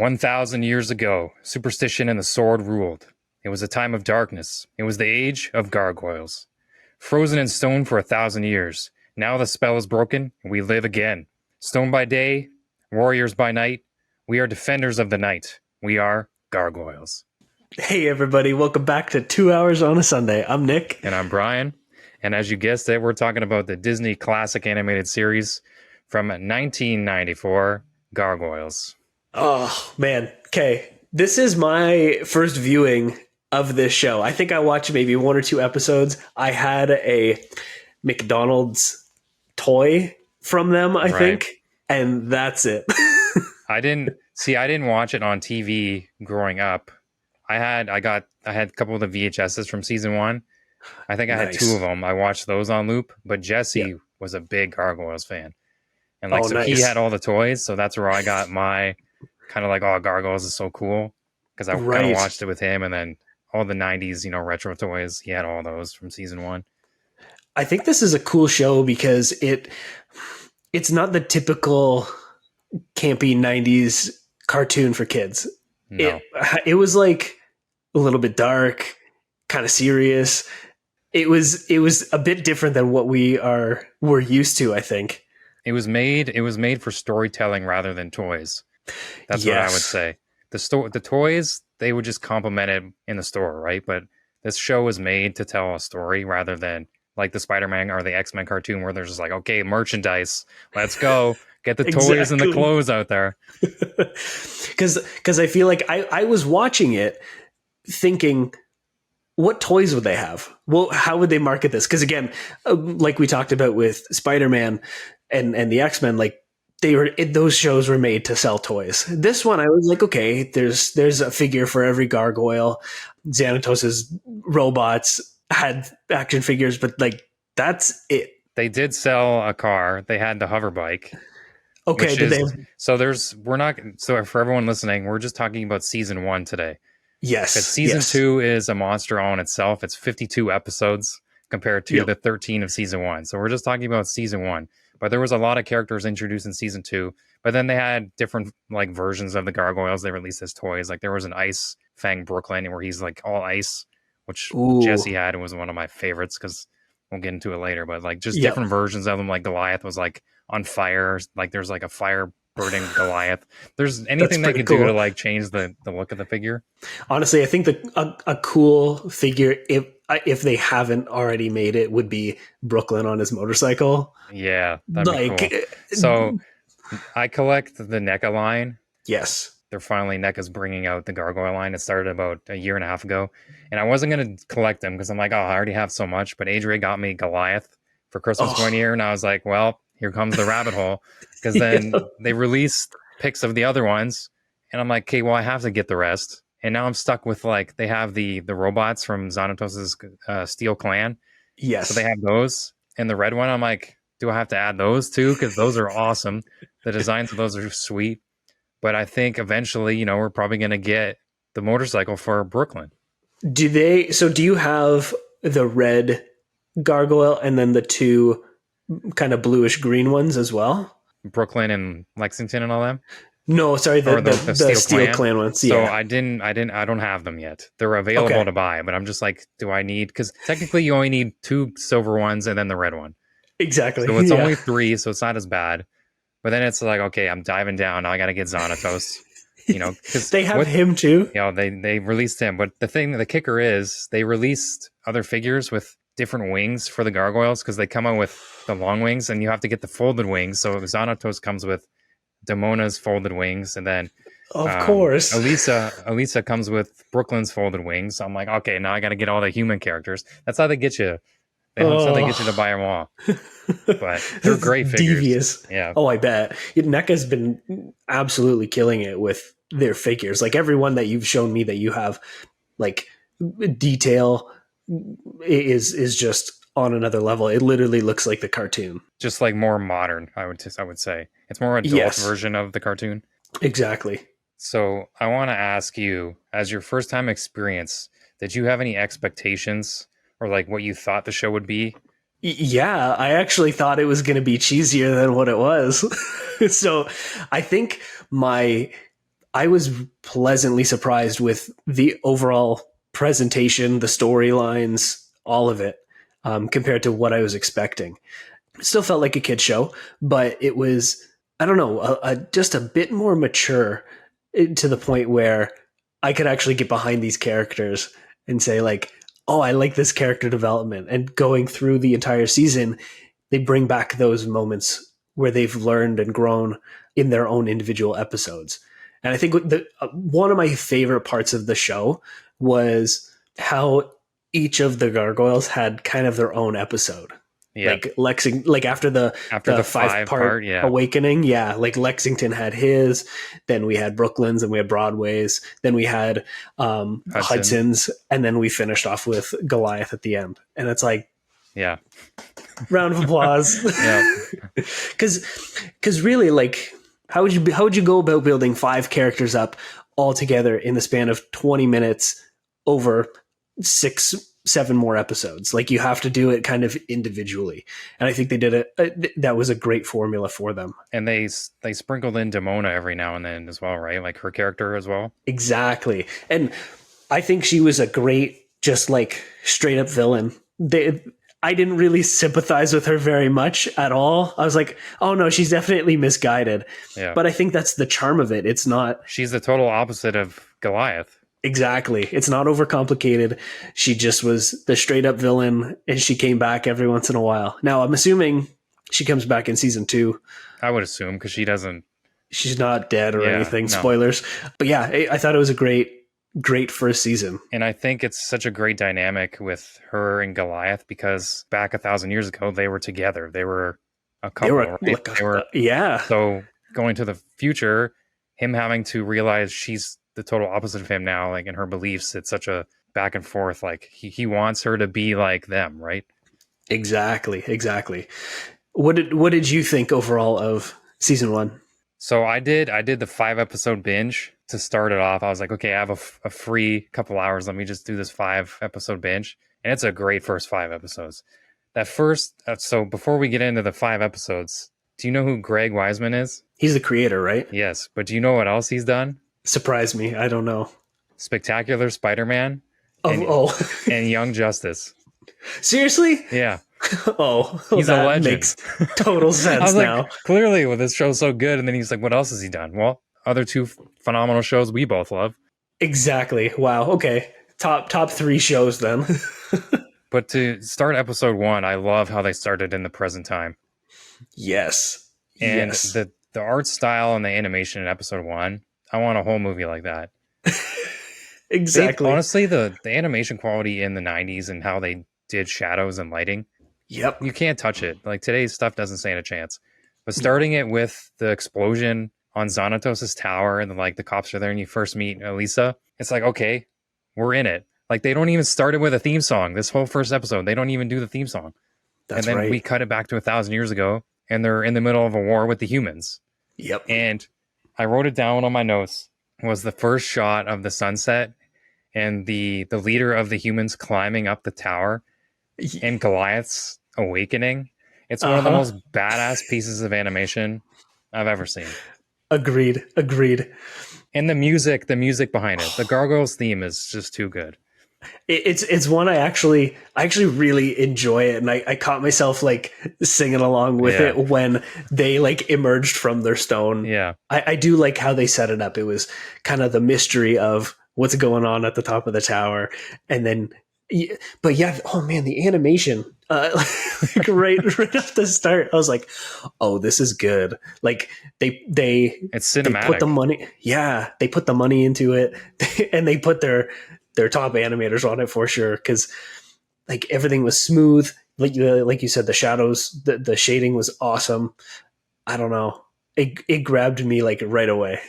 1,000 years ago, superstition and the sword ruled. It was a time of darkness. It was the age of gargoyles. Frozen in stone for 1,000 years. Now the spell is broken, and we live again. Stone by day, warriors by night. We are defenders of the night. We are gargoyles. Hey everybody, welcome back to 2 Hours on a Sunday. I'm Nick. And I'm Brian. And as you guessed it, we're talking about the Disney classic animated series from 1994, Gargoyles. Oh, man. Okay. This is my first viewing of this show. I think I watched maybe one or two episodes. I had a McDonald's toy from them, I think. And that's it. I didn't watch it on TV growing up. I had a couple of the VHSs from season one. I think I had two of them. I watched those on loop, but Jesse was a big Gargoyles fan. And he had all the toys, so that's where I got my kind of like, oh, Gargoyles is so cool, because I kind of watched it with him, and then all the 90s, retro toys, he had all those from season one. I think this is a cool show because it's not the typical campy 90s cartoon for kids. No. It was like a little bit dark, kind of serious. It was a bit different than what we're used to, I think. It was made for storytelling rather than toys. That's what I would say. The toys, they would just complement it in the store, right? But this show was made to tell a story rather than like the Spider-Man or the X-Men cartoon where there's just like, okay, merchandise, let's go. Get the toys and the clothes out there. Because I feel like I was watching it thinking, what toys would they have? Well, how would they market this? Because again, like we talked about with Spider-Man and the X-Men, like those shows were made to sell toys. This one, I was like, okay, there's a figure for every gargoyle. Xanatos's robots had action figures, but like that's it. They did sell a car. They had the hover bike. Okay, So for everyone listening, we're just talking about season one today. Yes. Because season two is a monster all in itself. It's 52 episodes compared to the 13 of season one. So we're just talking about season one. But there was a lot of characters introduced in season two. But then they had different like versions of the gargoyles they released as toys. Like there was an Ice Fang Brooklyn where he's like all ice, which Jesse had and was one of my favorites because we'll get into it later. But like just different versions of them. Like Goliath was like on fire. Like there's like a fire burning Goliath. There's anything they could do to like change the look of the figure. Honestly, I think a cool figure, if they haven't already made it, would be Brooklyn on his motorcycle. Yeah, that'd be cool. So I collect the NECA line. Yes. NECA's bringing out the Gargoyle line. It started about a year and a half ago. And I wasn't going to collect them because I'm like, oh, I already have so much. But Adria got me Goliath for Christmas one year. And I was like, well, here comes the rabbit hole. Because then they released pics of the other ones. And I'm like, okay, well, I have to get the rest. And now I'm stuck with like, they have the robots from Xanatos's Steel Clan. Yes. So they have those. And the red one, I'm like, do I have to add those too? Because those are awesome. The designs of those are sweet. But I think eventually, we're probably going to get the motorcycle for Brooklyn. Do you have the red gargoyle and then the two kind of bluish green ones as well? Brooklyn and Lexington and all them? No, sorry, the Steel Clan ones. So I don't have them yet. They're available to buy, but I'm just like, do I need, because technically you only need two silver ones and then the red one. Exactly. So it's only three, so it's not as bad. But then it's like, okay, I'm diving down. Now I got to get Xanatos, because they have him too. They released him. But the kicker is they released other figures with different wings for the gargoyles because they come out with the long wings and you have to get the folded wings. So Xanatos comes with Damona's folded wings, and then of course Elisa comes with Brooklyn's folded wings. So I'm like, okay, now I got to get all the human characters. That's how they get you. That's how they get you to buy them all. But they're great figures. Devious. Yeah. Oh, I bet. NECA's been absolutely killing it with their figures. Like every one that you've shown me that you have, like detail is just on another level. It literally looks like the cartoon. Just like more modern, I would say. It's more adult version of the cartoon. Exactly. So I want to ask you, as your first time experience, did you have any expectations or like what you thought the show would be? Yeah, I actually thought it was going to be cheesier than what it was. So I think I was pleasantly surprised with the overall presentation, the storylines, all of it, compared to what I was expecting. It still felt like a kid show, but it was, I don't know, just a bit more mature, to the point where I could actually get behind these characters and say, like, oh, I like this character development. And going through the entire season, they bring back those moments where they've learned and grown in their own individual episodes. And I think one of my favorite parts of the show was how each of the gargoyles had kind of their own episode. Yeah. Like like after the five part yeah. awakening, yeah, like Lexington had his, then we had Brooklyn's, and we had Broadway's, then we had Hudson's, and then we finished off with Goliath at the end. And it's like, yeah, round of applause. Yeah. Because really, like, how would you go about building 5 characters up all together in the span of 20 minutes over 6-7 more episodes? Like, you have to do it kind of individually, and I think they did it. That was a great formula for them. And they sprinkled in Demona every now and then as well, right? Like her character as well. Exactly, and I think she was a great, just like straight up villain. I didn't really sympathize with her very much at all. I was like, oh no, she's definitely misguided. Yeah. But I think that's the charm of it. It's not. She's the total opposite of Goliath. Exactly. It's not overcomplicated. She just was the straight up villain, and she came back every once in a while. Now, I'm assuming she comes back in season 2. I would assume, because she's not dead or anything. No. Spoilers. But yeah, I thought it was a great first season. And I think it's such a great dynamic with her and Goliath, because back 1,000 years ago, they were together. They were a couple. They were yeah. So going to the future, him having to realize she's the total opposite of him now, like in her beliefs, it's such a back and forth. Like he wants her to be like them, right? Exactly. What did you think overall of season 1? So I did the 5-episode binge to start it off. I was like, okay, I have a free couple hours. Let me just do this 5-episode binge. And it's a great first 5 episodes. That first, so before we get into the 5 episodes, do you know who Greg Wiseman is? He's the creator, right? Yes. But do you know what else he's done? Surprise me. I don't know. Spectacular Spider-Man. And Young Justice. Seriously? Yeah. He's a legend. Makes total sense. I was now. Like, clearly, well, this show's so good. And then he's like, what else has he done? Well, other 2 phenomenal shows we both love. Exactly. Wow. Okay. Top 3 shows then. But to start episode 1, I love how they started in the present time. Yes. And the art style and the animation in episode 1, I want a whole movie like that. Exactly. Honestly, the animation quality in the 90s and how they did shadows and lighting. Yep. You can't touch it. Like, today's stuff doesn't stand a chance. But starting it with the explosion on Xanatos' tower, and then, like, the cops are there and you first meet Elisa, it's like, okay, we're in it. Like, they don't even start it with a theme song. This whole first episode, they don't even do the theme song. That's and then we cut it back to 1,000 years ago, and they're in the middle of a war with the humans. Yep. And I wrote it down on my notes. Was the first shot of the sunset and the leader of the humans climbing up the tower and Goliath's awakening. It's one of the most badass pieces of animation I've ever seen. Agreed. And the music behind it, the Gargoyles theme is just too good. It's one I actually really enjoy it, and I caught myself like singing along with it when they like emerged from their stone. Yeah, I do like how they set it up. It was kind of the mystery of what's going on at the top of the tower, and then, but yeah, oh man, the animation, like right off the start, I was like, oh, this is good. Like they it's cinematic. They put the money, they put the money into it, and they put their top animators on it for sure, because like everything was smooth. Like you said, the shadows, the shading was awesome. I don't know, it grabbed me like right away.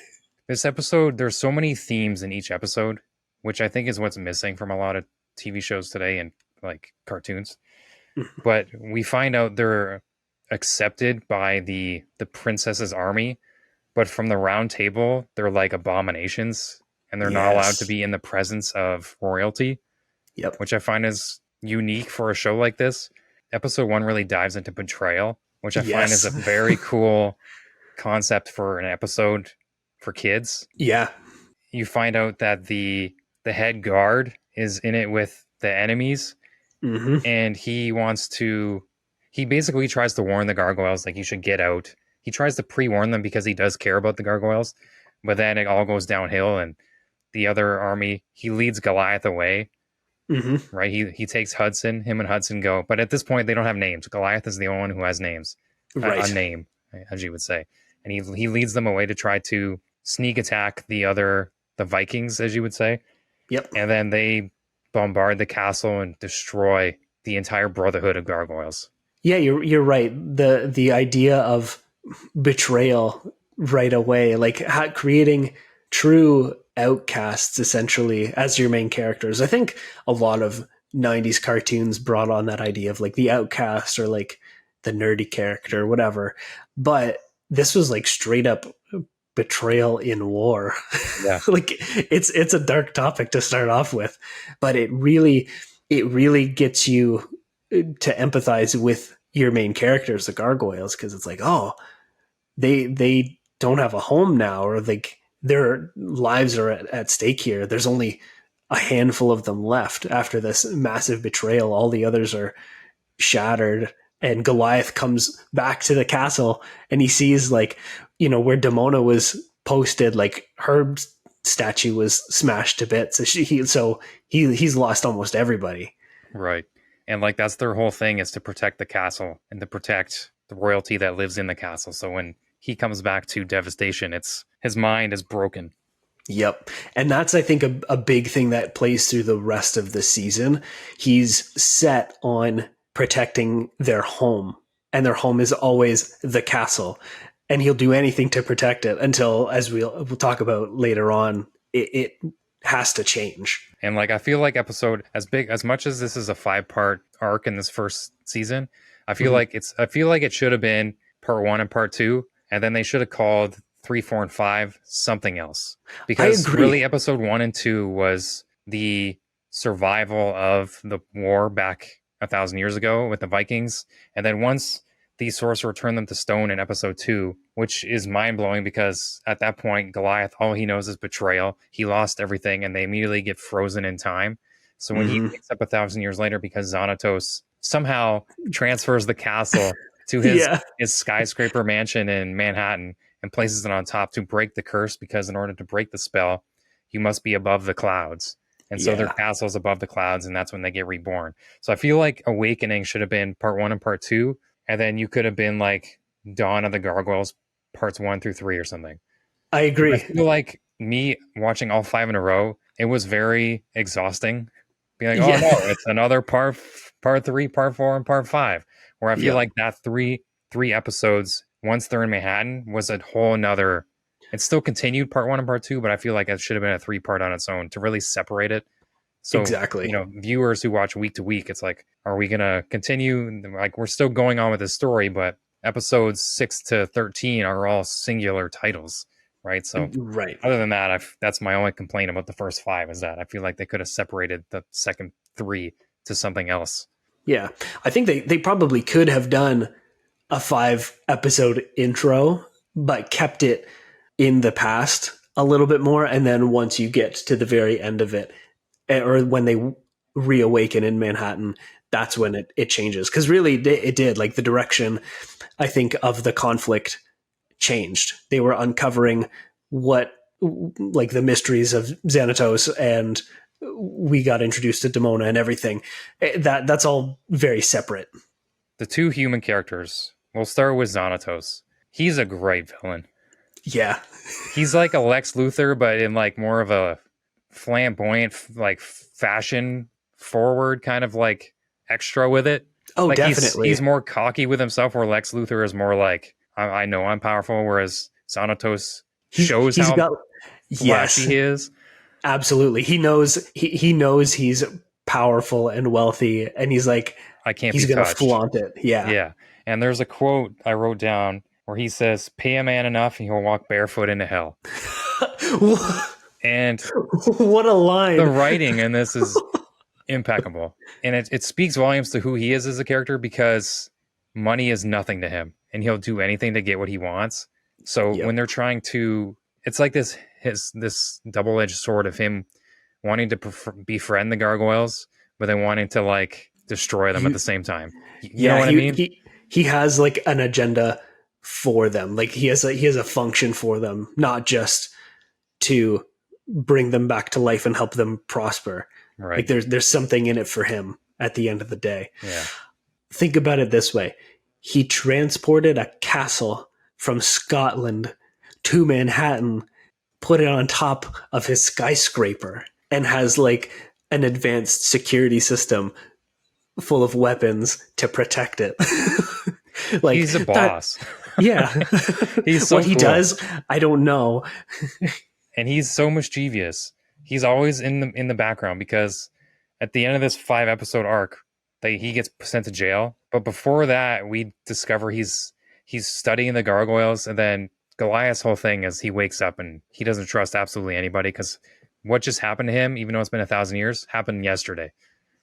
This episode, there's so many themes in each episode, which I think is what's missing from a lot of TV shows today and like cartoons. But we find out they're accepted by the princess's army, but from the round table, they're like abominations, and they're not allowed to be in the presence of royalty. Yep. Which I find is unique for a show like this. Episode 1 really dives into betrayal, which I find is a very cool concept for an episode for kids. Yeah. You find out that the head guard is in it with the enemies, Hmm. and he basically tries to warn the gargoyles like you should get out. He tries to pre-warn them because he does care about the gargoyles, but then it all goes downhill, and the other army, he leads Goliath away, Hmm. right? He takes Hudson, him and Hudson go, but at this point they don't have names. Goliath is the only one who has names, a Right. name, as you would say, and he leads them away to try to sneak attack the Vikings, as you would say, Yep. and then they bombard the castle and destroy the entire Brotherhood of Gargoyles. Yeah, you're right. The idea of betrayal right away, like creating true outcasts essentially as your main characters. I think a lot of 90s cartoons brought on that idea of like the outcast or like the nerdy character, whatever. But this was like straight up betrayal in war. Yeah. Like it's a dark topic to start off with, but it really gets you to empathize with your main characters, the gargoyles, because it's like, oh, they don't have a home now, or like their lives are at stake here. There's only a handful of them left after this massive betrayal. All the others are shattered. And Goliath comes back to the castle and he sees, like, where Demona was posted, like her statue was smashed to bits. So he's lost almost everybody. Right. And like that's their whole thing, is to protect the castle and to protect the royalty that lives in the castle. So when he comes back to devastation, it's his mind is broken. Yep. And that's, I think, a big thing that plays through the rest of the season. He's set on protecting their home, and their home is always the castle. And he'll do anything to protect it until, as we'll talk about later on, it has to change. And like I feel like episode as much as this is a 5-part arc in this first season, I feel like it should have been part 1 and part 2, and then they should have called 3, 4, and 5 something else. Because really episode 1 and 2 was the survival of the war back 1,000 years ago with the Vikings. And then once the sorcerer turned them to stone in episode 2, which is mind-blowing because at that point, Goliath, all he knows is betrayal. He lost everything, and they immediately get frozen in time. So when he wakes up 1,000 years later, because Xanatos somehow transfers the castle to his skyscraper mansion in Manhattan and places it on top to break the curse, because in order to break the spell, you must be above the clouds. And so their castle's above the clouds, and that's when they get reborn. So I feel like Awakening should have been part 1 and part 2, and then you could have been like Dawn of the Gargoyles parts 1 through 3 or something. I agree. I feel like me watching all 5 in a row, it was very exhausting. Being like, no, it's another part 3, part 4, and part 5. Where I feel like that three episodes, once they're in Manhattan, was a whole nother. It still continued part 1 and part 2, but I feel like it should have been a 3-part on its own to really separate it. So, exactly. Viewers who watch week to week, it's like, are we going to continue? Like, we're still going on with this story, but episodes 6 to 13 are all singular titles, right? So, other than that, that's my only complaint about the first 5, is that I feel like they could have separated the second 3 to something else. Yeah, I think they probably could have done a 5-episode intro, but kept it in the past a little bit more. And then once you get to the very end of it, or when they reawaken in Manhattan, that's when it changes. Because really, it did. Like, the direction, I think, of the conflict changed. They were uncovering like the mysteries of Xanatos, and we got introduced to Demona and everything. That's all very separate. The 2 human characters, we'll start with Xanatos. He's a great villain. Yeah. He's like a Lex Luthor, but in like more of a flamboyant, like fashion forward kind of like extra with it. Oh, like definitely. He's more cocky with himself, where Lex Luthor is more like, I know I'm powerful, whereas Xanatos shows how flashy he is. Absolutely. He knows he's powerful and wealthy, and he's like, he's going to flaunt it. Yeah. Yeah. And there's a quote I wrote down where he says, "Pay a man enough and he'll walk barefoot into hell." And what a line. The writing in this is impeccable. And it speaks volumes to who he is as a character, because money is nothing to him and he'll do anything to get what he wants. So when they're trying to it's like this double-edged sword of him wanting to befriend the gargoyles, but then wanting to like destroy them at the same time. You know what I mean? He has like an agenda for them. Like he has a function for them, not just to bring them back to life and help them prosper. Right. Like there's something in it for him at the end of the day. Yeah. Think about it this way. He transported a castle from Scotland to Manhattan, put it on top of his skyscraper, and has like an advanced security system full of weapons to protect it. Like he's a boss. Yeah. He's so what he does, I don't know. And he's so mischievous. He's always in the background, because at the end of this 5-episode arc, he gets sent to jail. But before that, we discover he's studying the gargoyles, and then Goliath's whole thing is he wakes up and he doesn't trust absolutely anybody, because what just happened to him, even though it's been 1,000 years, happened yesterday.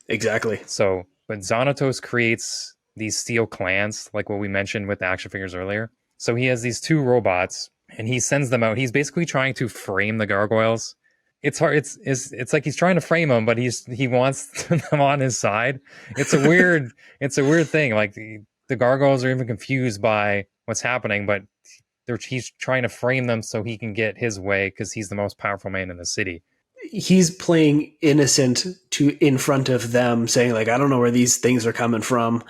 Exactly. So, but Xanatos creates these steel clans, like what we mentioned with the action figures earlier. So he has these 2 robots, and he sends them out. He's basically trying to frame the gargoyles. It's hard. It's like he's trying to frame them, but he wants them on his side. It's a weird thing. Like the gargoyles are even confused by what's happening, but he's trying to frame them so he can get his way, because he's the most powerful man in the city. He's playing innocent in front of them, saying like, I don't know where these things are coming from.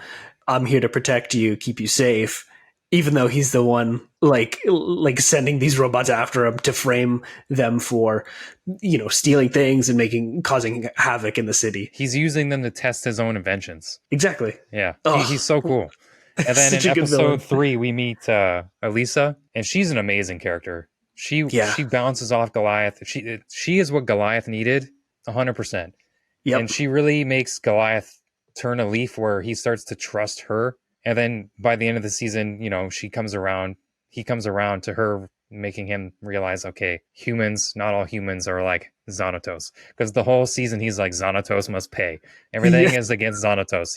I'm here to protect you, keep you safe. Even though he's the one like sending these robots after him to frame them for, stealing things and causing havoc in the city. He's using them to test his own inventions. Exactly. Yeah. He's so cool. And then in episode 3, we meet Elisa, and she's an amazing character. She bounces off Goliath. She is what Goliath needed, 100%. Yep. And she really makes Goliath turn a leaf where he starts to trust her. And then by the end of the season, he comes around to her, making him realize, okay, not all humans are like Xanatos. Because the whole season he's like, Xanatos must pay. Everything is against Xanatos.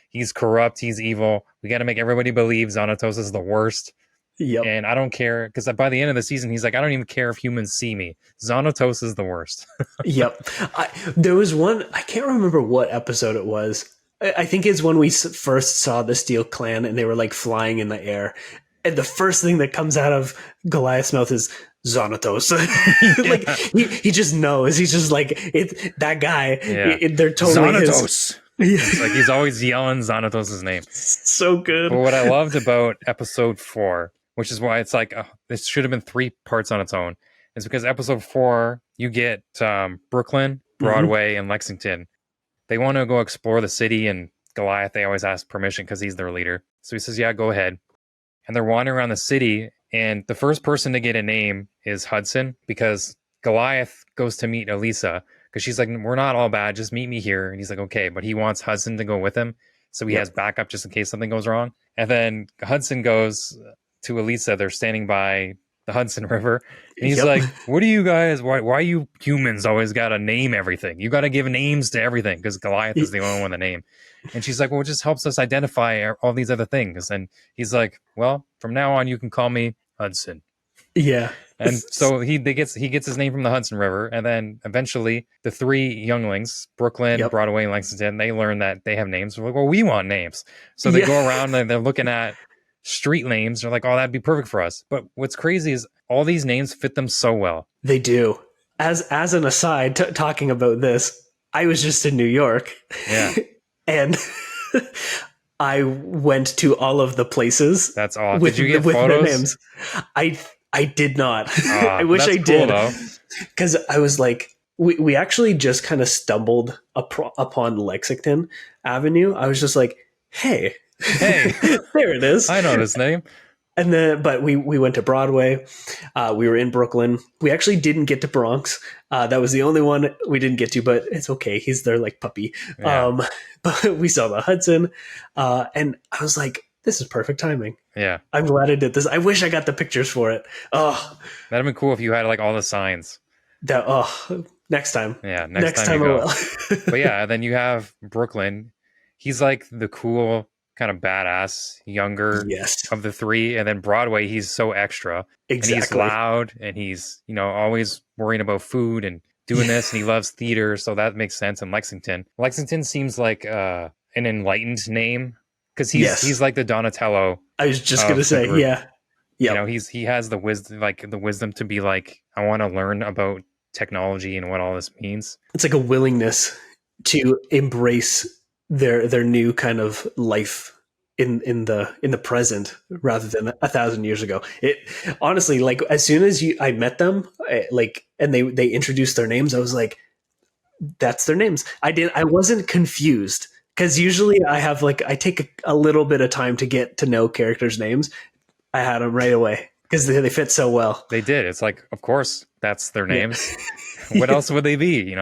He's corrupt, he's evil. We got to make everybody believe Xanatos is the worst. Yep. And I don't care, because by the end of the season, he's like, I don't even care if humans see me. Xanatos is the worst. Yep. There was one, I can't remember what episode it was. I think it's when we first saw the Steel Clan and they were like flying in the air. And the first thing that comes out of Goliath's mouth is Xanatos. Like he just knows. He's just like, that guy. Yeah. They're totally Xanatos. It's like he's always yelling Xanatos' name. So good. But what I loved about episode 4, which is why it's like, this should have been 3 parts on its own, is because episode 4, you get Brooklyn, Broadway, and Lexington. They want to go explore the city, and Goliath, they always ask permission because he's their leader. So he says, yeah, go ahead. And they're wandering around the city, and the first person to get a name is Hudson, because Goliath goes to meet Elisa, because she's like, we're not all bad, just meet me here. And he's like, okay, but he wants Hudson to go with him, so he has backup just in case something goes wrong. And then Hudson goes to Elisa. They're standing by the Hudson River, and he's like, what do you guys, why you humans always gotta name everything? You gotta give names to everything, because Goliath is the only one to name. And she's like, well, it just helps us identify all these other things. And he's like, well, from now on you can call me Hudson. Yeah. And so he gets his name from the Hudson River. And then eventually the 3 younglings, Brooklyn, Broadway, and Lexington, they learn that they have names. We're like, well, we want names. So they go around and they're looking at street names. They're like, oh, that'd be perfect for us. But what's crazy is all these names fit them so well. They do. As an aside, talking about this, I was just in New York. Yeah. And I went to all of the places. That's awesome. Did you get photos? Their names. I did not. I wish I did. Because I was like, we actually just kind of stumbled upon Lexington Avenue. I was just like, hey, there it is. I know this name. And then, but we went to Broadway. We were in Brooklyn. We actually didn't get to Bronx. That was the only one we didn't get to, but it's okay. He's their like puppy. Yeah. But we saw the Hudson, and I was like, this is perfect timing. Yeah. I'm glad I did this. I wish I got the pictures for it. Oh, that'd have been cool if you had like all the signs. Next time. Yeah. Next time I will. But yeah, then you have Brooklyn. He's like the cool kind of badass, younger Yes, of the three. And then Broadway, he's so extra. And he's exactly. loud and he's, always worrying about food and doing this. And he loves theater. So that makes sense. And Lexington. Lexington seems like an enlightened name because he's Yes, like the Donatello I was just gonna of the say, group. yeah, yep. He has the wisdom to be like, I want to learn about technology and what all this means. It's like a willingness to embrace their new kind of life in the present rather than 1,000 years ago. It honestly, like, as soon as I met them, and they introduced their names, I was like, that's their names. I wasn't confused, because usually I take a little bit of time to get to know characters' names. I had them right away because they fit so well. They did. It's like, of course, that's their Yeah. names. What else would they be,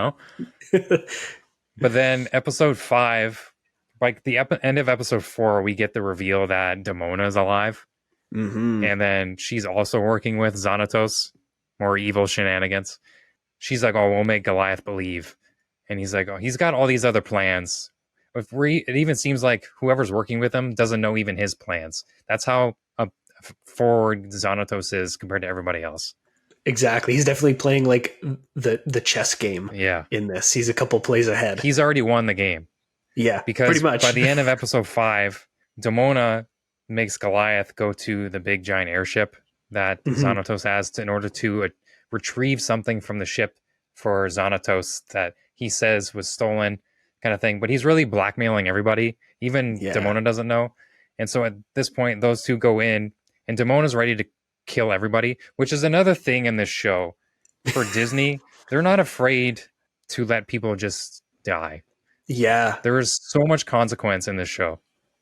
But then episode 5, like the end of episode 4, we get the reveal that Demona is alive. Mm-hmm. And then she's also working with Xanatos, more evil shenanigans. She's like, oh, we'll make Goliath believe. And he's like, oh, he's got all these other plans. It even seems like whoever's working with him doesn't know even his plans. That's how forward Xanatos is compared to everybody else. Exactly. He's definitely playing like the chess game. Yeah. In this, he's a couple plays ahead. He's already won the game. Yeah, Because pretty much. by the end of episode 5, Demona makes Goliath go to the big giant airship that Xanatos has in order to retrieve something from the ship for Xanatos that he says was stolen, kind of thing. But he's really blackmailing everybody. Even Demona doesn't know. And so at this point, those two go in, and Demona's ready to kill everybody, which is another thing in this show. For Disney, they're not afraid to let people just die. Yeah. There is so much consequence in this show.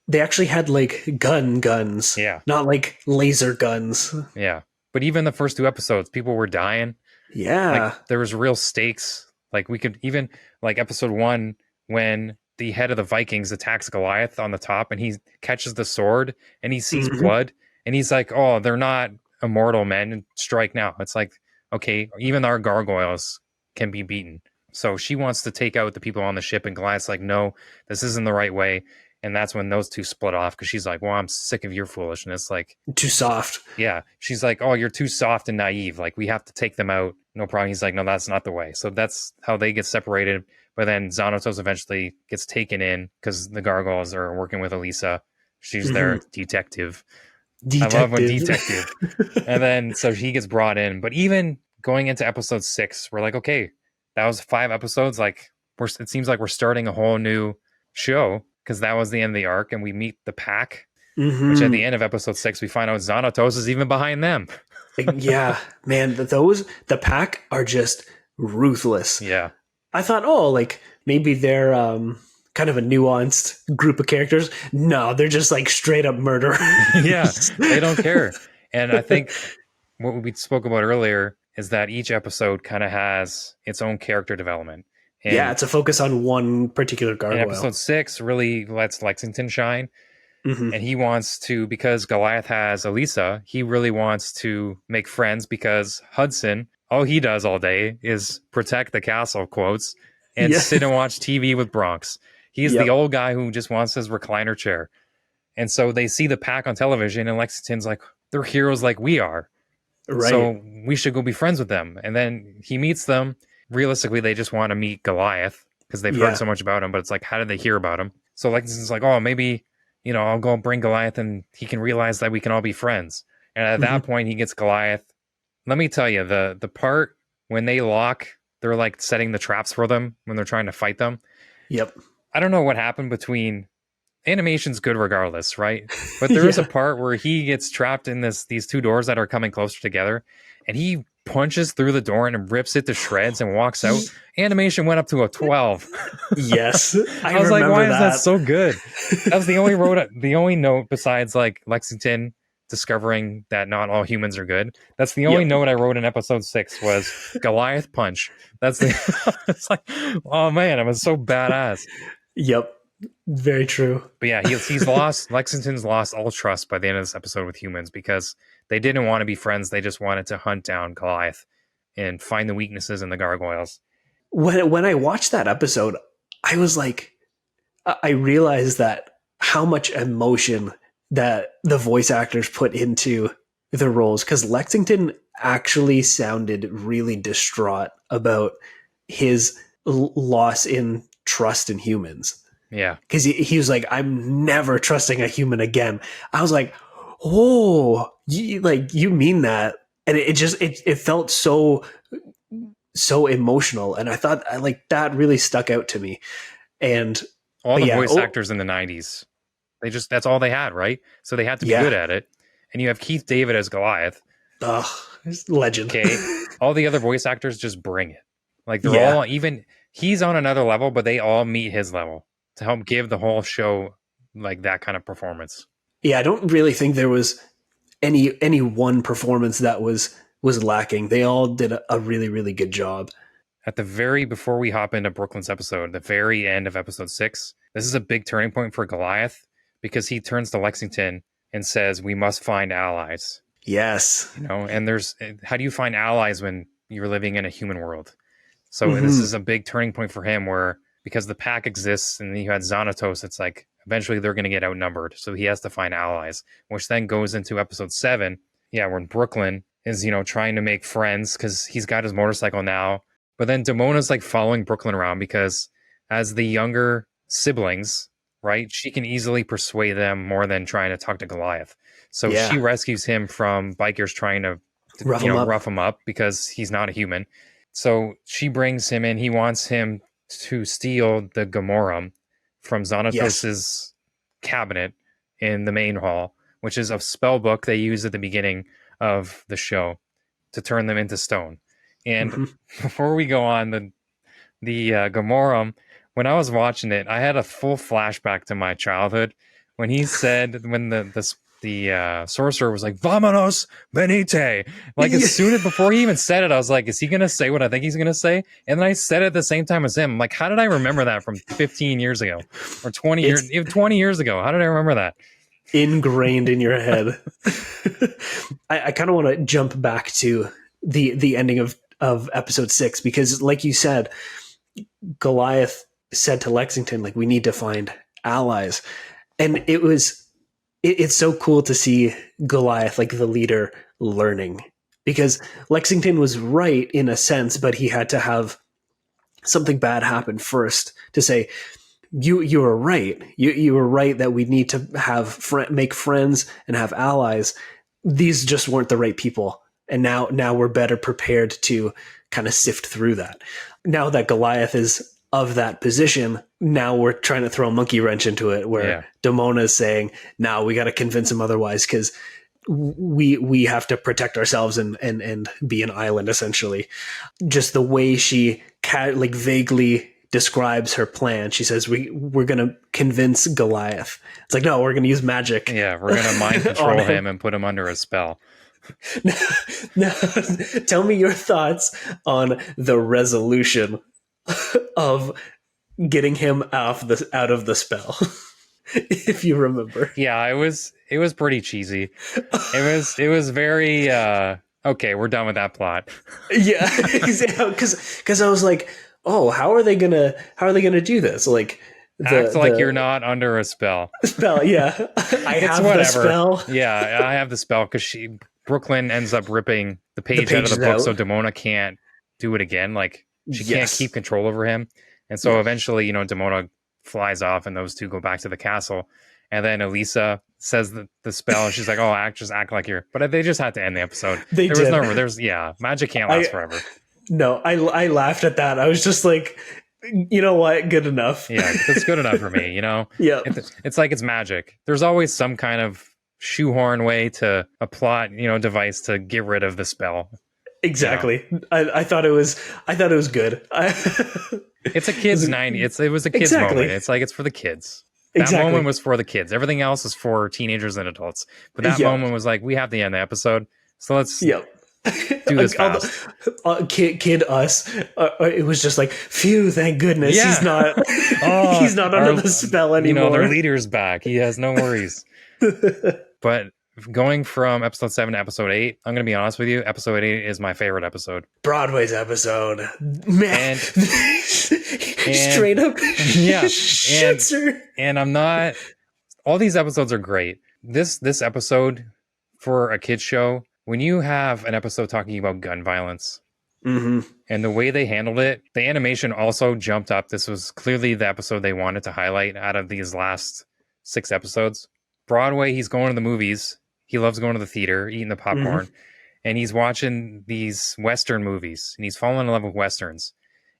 They actually had like guns. Yeah. Not like laser guns. Yeah. But even the first 2 episodes, people were dying. Yeah. Like, there was real stakes. Like, we could even, like, episode 1, when the head of the Vikings attacks Goliath on the top and he catches the sword and he sees blood and he's like, oh, they're not immortal men. Strike now. It's like, okay, even our gargoyles can be beaten. So she wants to take out the people on the ship, and Goliath's like, no, this isn't the right way. And that's when those two split off, because she's like, well, I'm sick of your foolishness. Like, too soft. Yeah. She's like, oh, you're too soft and naive. Like, we have to take them out. No problem. He's like, no, that's not the way. So that's how they get separated. But then Xanatos eventually gets taken in because the gargoyles are working with Elisa. She's their detective. I love when detective. And then so he gets brought in. But even going into episode 6, we're like, okay, that was 5 episodes. Like, it seems like we're starting a whole new show, because that was the end of the arc, and we meet the pack, which at the end of episode 6, we find out Xanatos is even behind them. Yeah, man, the pack are just ruthless. Yeah. I thought, oh, like maybe they're kind of a nuanced group of characters. No, they're just like straight up murder. Yeah, they don't care. And I think what we spoke about earlier is that each episode kind of has its own character development. And yeah, it's a focus on one particular gargoyle. episode 6 really lets Lexington shine. And he wants to, because Goliath has Elisa, he really wants to make friends, because Hudson, all he does all day is protect the castle, quotes, and sit and watch TV with Bronx. He's the old guy who just wants his recliner chair. And so they see the pack on television, and Lexington's like, they're heroes like we are. Right. So we should go be friends with them. And then he meets them. Realistically, they just want to meet Goliath because they've heard so much about him. But it's like, how did they hear about him? So Lexington's like, oh, maybe, I'll go bring Goliath and he can realize that we can all be friends. And at that point, he gets Goliath. Let me tell you, the part when they lock, they're like setting the traps for them when they're trying to fight them. Yep. I don't know what happened between... Animation's good regardless, right? But there is a part where he gets trapped in these 2 doors that are coming closer together, and he punches through the door and rips it to shreds and walks out. Animation went up to a 12. Yes. I was like, why is that so good? That was the only note besides like Lexington discovering that not all humans are good. That's the only note I wrote in episode 6 was Goliath punch. That's it's like, oh man, I was so badass. Yep. Very true. But yeah, he's lost. Lexington's lost all trust by the end of this episode with humans, because they didn't want to be friends. They just wanted to hunt down Goliath and find the weaknesses in the gargoyles. When I watched that episode, I was like, I realized that how much emotion that the voice actors put into the roles, because Lexington actually sounded really distraught about his loss in trust in humans. Yeah. Because he was like, I'm never trusting a human again. I was like, oh, you mean that? And it felt so emotional. And I thought like that really stuck out to me. And all the voice actors in the 90s, that's all they had, right? So they had to be good at it. And you have Keith David as Goliath. Legend. Okay. All the other voice actors just bring it. Like they're all, even he's on another level, but they all meet his level to help give the whole show like that kind of performance. Yeah, I don't really think there was any one performance that was lacking. They all did a really, really good job. At the before we hop into Brooklyn's episode, the very end of episode 6, this is a big turning point for Goliath because he turns to Lexington and says, we must find allies. Yes. And how do you find allies when you're living in a human world? So this is a big turning point for him where, because the pack exists and you had Xanatos, it's like eventually they're going to get outnumbered. So he has to find allies, which then goes into episode 7. Yeah, when Brooklyn is, trying to make friends because he's got his motorcycle now. But then Damona's like following Brooklyn around because as the younger siblings, right, she can easily persuade them more than trying to talk to Goliath. So she rescues him from bikers trying to rough him up because he's not a human. So she brings him in. He wants him to steal the Gamorum from Xanatos's cabinet in the main hall, which is a spell book they use at the beginning of the show to turn them into stone. And before we go on, the Gamorum, when I was watching it, I had a full flashback to my childhood when he said, when the sorcerer was like, "Vamonos venite." Like as soon as before he even said it, I was like, is he going to say what I think he's going to say? And then I said it at the same time as him. I'm like, how did I remember that from 15 years ago or 20 years ago? How did I remember that? Ingrained in your head. I kind of want to jump back to the ending of episode 6, because like you said, Goliath said to Lexington, like, we need to find allies. And it's so cool to see Goliath, like the leader, learning, because Lexington was right in a sense, but he had to have something bad happen first to say, you were right. You were right that we need to make friends and have allies. These just weren't the right people. And now we're better prepared to kind of sift through that. Now that Goliath is of that position, now we're trying to throw a monkey wrench into it, where Damona is saying, "Now we got to convince him otherwise, because we have to protect ourselves and be an island, essentially." Just the way she like vaguely describes her plan. She says, we're going to convince Goliath. It's like, no, we're going to use magic. Yeah, we're going to mind control him and put him under a spell. Now, tell me your thoughts on the resolution of getting him out of the spell. If you remember. Yeah, it was pretty cheesy. It was very okay, we're done with that plot. Yeah, because I was like, oh, how are they gonna do this? Like, act like you're not under a spell. Spell, yeah. I have the spell. Yeah, I have the spell, because Brooklyn ends up ripping the page out of the book, so Damona can't do it again. Like, she can't keep control over him. And so eventually, Damona flies off and those two go back to the castle. And then Elisa says the spell, and she's like, oh, just act like you're... But they just had to end the episode. Magic can't last forever. No, I laughed at that. I was just like, you know what? Good enough. Yeah, that's good enough for me, Yeah. It's like it's magic. There's always some kind of shoehorn way to a plot, device to get rid of the spell. Exactly. I thought it was good. It's a kid's 90. It was a kid's moment. It's like, it's for the kids. That moment was for the kids. Everything else is for teenagers and adults. But that moment was like, we have to end the episode. So let's do this fast. Kid us. It was just like, phew, thank goodness. Yeah. He's not he's not under the spell anymore. Their leader's back. He has no worries. But going from episode 7 to episode 8, I'm going to be honest with you, episode 8 is my favorite episode. Broadway's episode. Man. And straight up yeah. shits her. And I'm not all these episodes are great. This episode for a kids show, when you have an episode talking about gun violence and the way they handled it, the animation also jumped up. This was clearly the episode they wanted to highlight out of these last 6 episodes. Broadway, he's going to the movies. He loves going to the theater, eating the popcorn, and he's watching these Western movies, and he's falling in love with Westerns.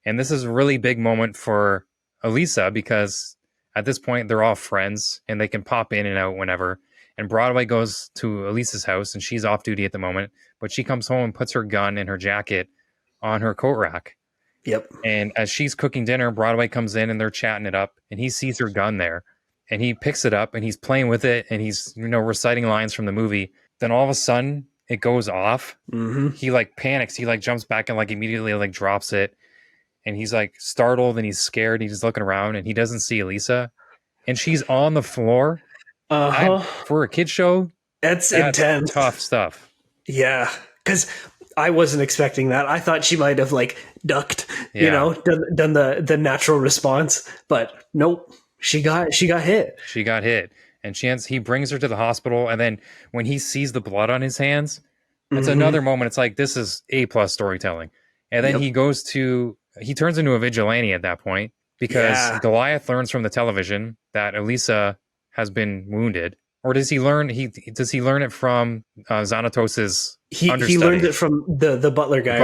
And this is a really big moment for Elisa because at this point they're all friends and they can pop in and out whenever. And Broadway goes to Elisa's house and she's off duty at the moment, but she comes home and puts her gun in her jacket on her coat rack. Yep. And as she's cooking dinner, Broadway comes in and they're chatting it up and he sees her gun there and he picks it up and he's playing with it and he's, reciting lines from the movie. Then all of a sudden it goes off. He like panics. He like jumps back and like immediately like drops it. And he's like startled and he's scared. He's just looking around and he doesn't see Elisa. And she's on the floor. For a kid show, that's intense. Tough stuff. Yeah. Because I wasn't expecting that. I thought she might have like ducked, done the natural response. But nope. She got hit. She got hit. And he brings her to the hospital. And then when he sees the blood on his hands, it's another moment. It's like, this is A+ storytelling. And then he turns into a vigilante at that point because Goliath learns from the television that Elisa has been wounded. Or does he learn it from Xanatos's understudy? He learned it from the butler guy.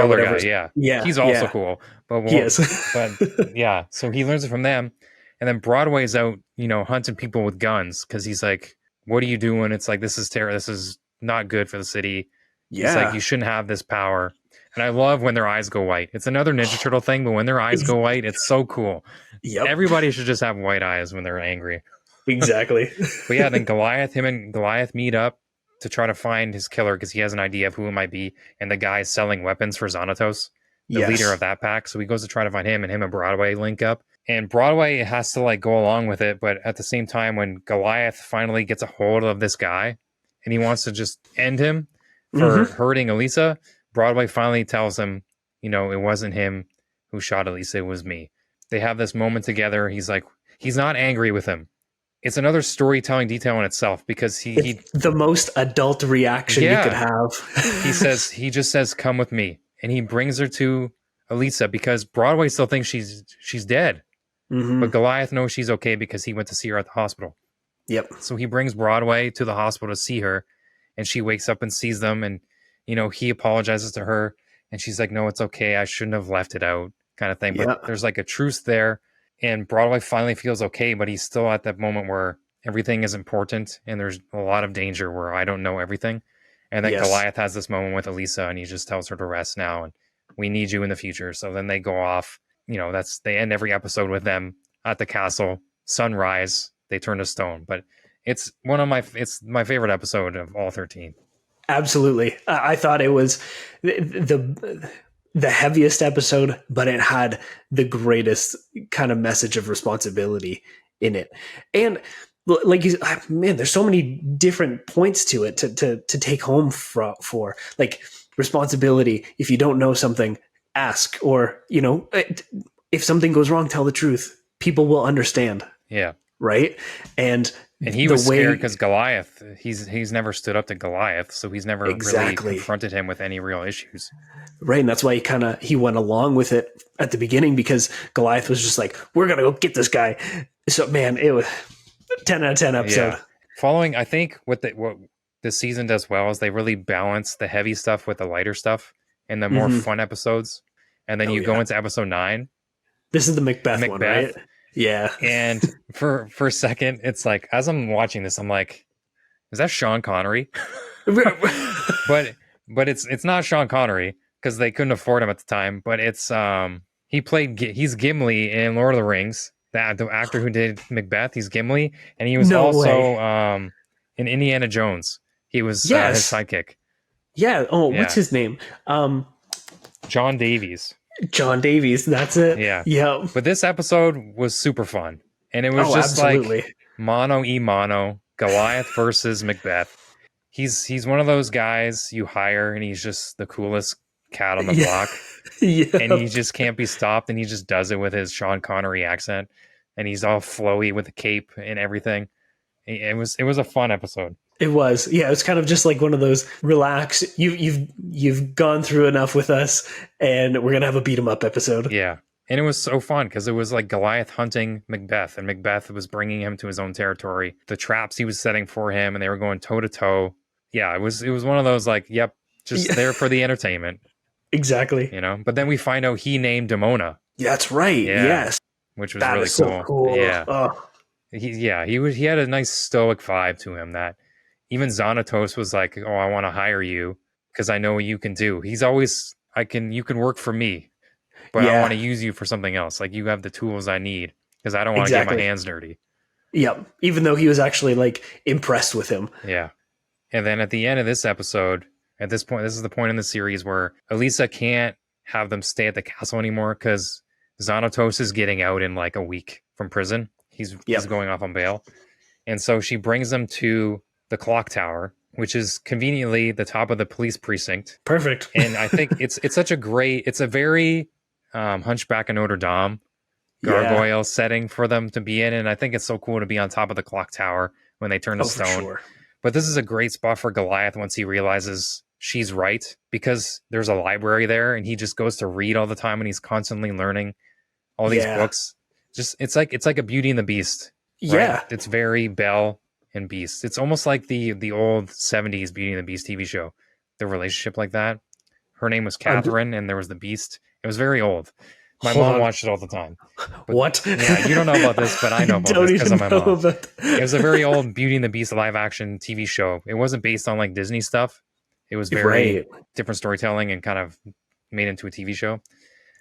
Yeah. He's also cool. But he is. But yeah, so he learns it from them. And then Broadway's out, hunting people with guns because he's like, what are you doing? It's like, this is terrible. This is not good for the city. Yeah. It's like, you shouldn't have this power. And I love when their eyes go white. It's another Ninja Turtle thing, but when their eyes go white, it's so cool. Yep. Everybody should just have white eyes when they're angry. Exactly. But yeah, then him and Goliath meet up to try to find his killer because he has an idea of who it might be. And the guy's selling weapons for Xanatos, the leader of that pack. So he goes to try to find him, and Broadway link up. And Broadway has to like go along with it. But at the same time, when Goliath finally gets a hold of this guy and he wants to just end him for hurting Elisa, Broadway finally tells him, it wasn't him who shot Elisa, it was me. They have this moment together. He's like, he's not angry with him. It's another storytelling detail in itself because he the most adult reaction you could have. he just says, come with me. And he brings her to Elisa because Broadway still thinks she's dead. But Goliath knows she's okay because he went to see her at the hospital. Yep. So he brings Broadway to the hospital to see her, and she wakes up and sees them, and he apologizes to her, and she's like, no, it's okay. I shouldn't have left it out, kind of thing. But there's like a truce there, and Broadway finally feels okay, but he's still at that moment where everything is important, and there's a lot of danger where I don't know everything. And then Goliath has this moment with Elisa, and he just tells her to rest now, and we need you in the future. So then they go off. They end every episode with them at the castle. Sunrise, they turn to stone. But it's my favorite episode of all 13. Absolutely. I thought it was the heaviest episode, but it had the greatest kind of message of responsibility in it. And like, man, there's so many different points to it to take home for like responsibility. If you don't know something, ask, or, if something goes wrong, tell the truth. People will understand. Yeah. Right. And he was scared because Goliath, he's never stood up to Goliath. So he's never really confronted him with any real issues. Right. And that's why he went along with it at the beginning, because Goliath was just like, we're going to go get this guy. So man, it was 10 out of 10 episode. Yeah. Following, I think what this season does well is they really balance the heavy stuff with the lighter stuff and the more fun episodes. And then you go into episode 9. This is the Macbeth one, right? Yeah. And for a second, it's like, as I'm watching this, I'm like, is that Sean Connery? but it's not Sean Connery because they couldn't afford him at the time. But it's he's Gimli in Lord of the Rings. The actor who did Macbeth, he's Gimli, and he was in Indiana Jones. He was his sidekick. Yeah. Oh, what's his name? John Davies. John Davies, that's it. Yeah. Yeah. But this episode was super fun. And it was just absolutely. Like mono, Goliath versus Macbeth. He's one of those guys you hire and he's just the coolest cat on the block. And he just can't be stopped, and he just does it with his Sean Connery accent. And he's all flowy with a cape and everything. It was a fun episode. It was. Yeah, it was kind of just like one of those relax. You've gone through enough with us, and we're gonna have a beat 'em up episode. Yeah. And it was so fun because it was like Goliath hunting Macbeth, and Macbeth was bringing him to his own territory. The traps he was setting for him, and they were going toe to toe. Yeah, it was one of those like, yep, just there for the entertainment. Exactly. You know. But then we find out he named Demona. That's right. Yeah, yes. which was That really is so cool. Yeah. Oh. He had a nice stoic vibe to him that even Xanatos was like, "Oh, I want to hire you because I know what you can do." He's always, you can work for me, but I want to use you for something else. Like, you have the tools I need because I don't want to get my hands dirty. Yep. Even though he was actually like impressed with him. Yeah. And then at the end of this episode, at this point, this is the point in the series where Elisa can't have them stay at the castle anymore because Xanatos is getting out in like a week from prison. He's going off on bail. And so she brings them to the clock tower, which is conveniently the top of the police precinct. Perfect. And I think it's such a great, it's a very Hunchback of Notre Dame gargoyle setting for them to be in. And I think it's so cool to be on top of the clock tower when they turn to stone. Sure. But this is a great spot for Goliath once he realizes she's right, because there's a library there and he just goes to read all the time and he's constantly learning all these books. Just it's like a Beauty and the Beast. Right? Yeah. It's very Belle and Beast. It's almost like the old 70s Beauty and the Beast TV show. The relationship like that. Her name was Catherine and there was the Beast. It was very old. My mom watched it all the time. But, what? Yeah, you don't know about this, but I know about this because of my mom. It was a very old Beauty and the Beast live action TV show. It wasn't based on like Disney stuff. It was very different storytelling and kind of made into a TV show.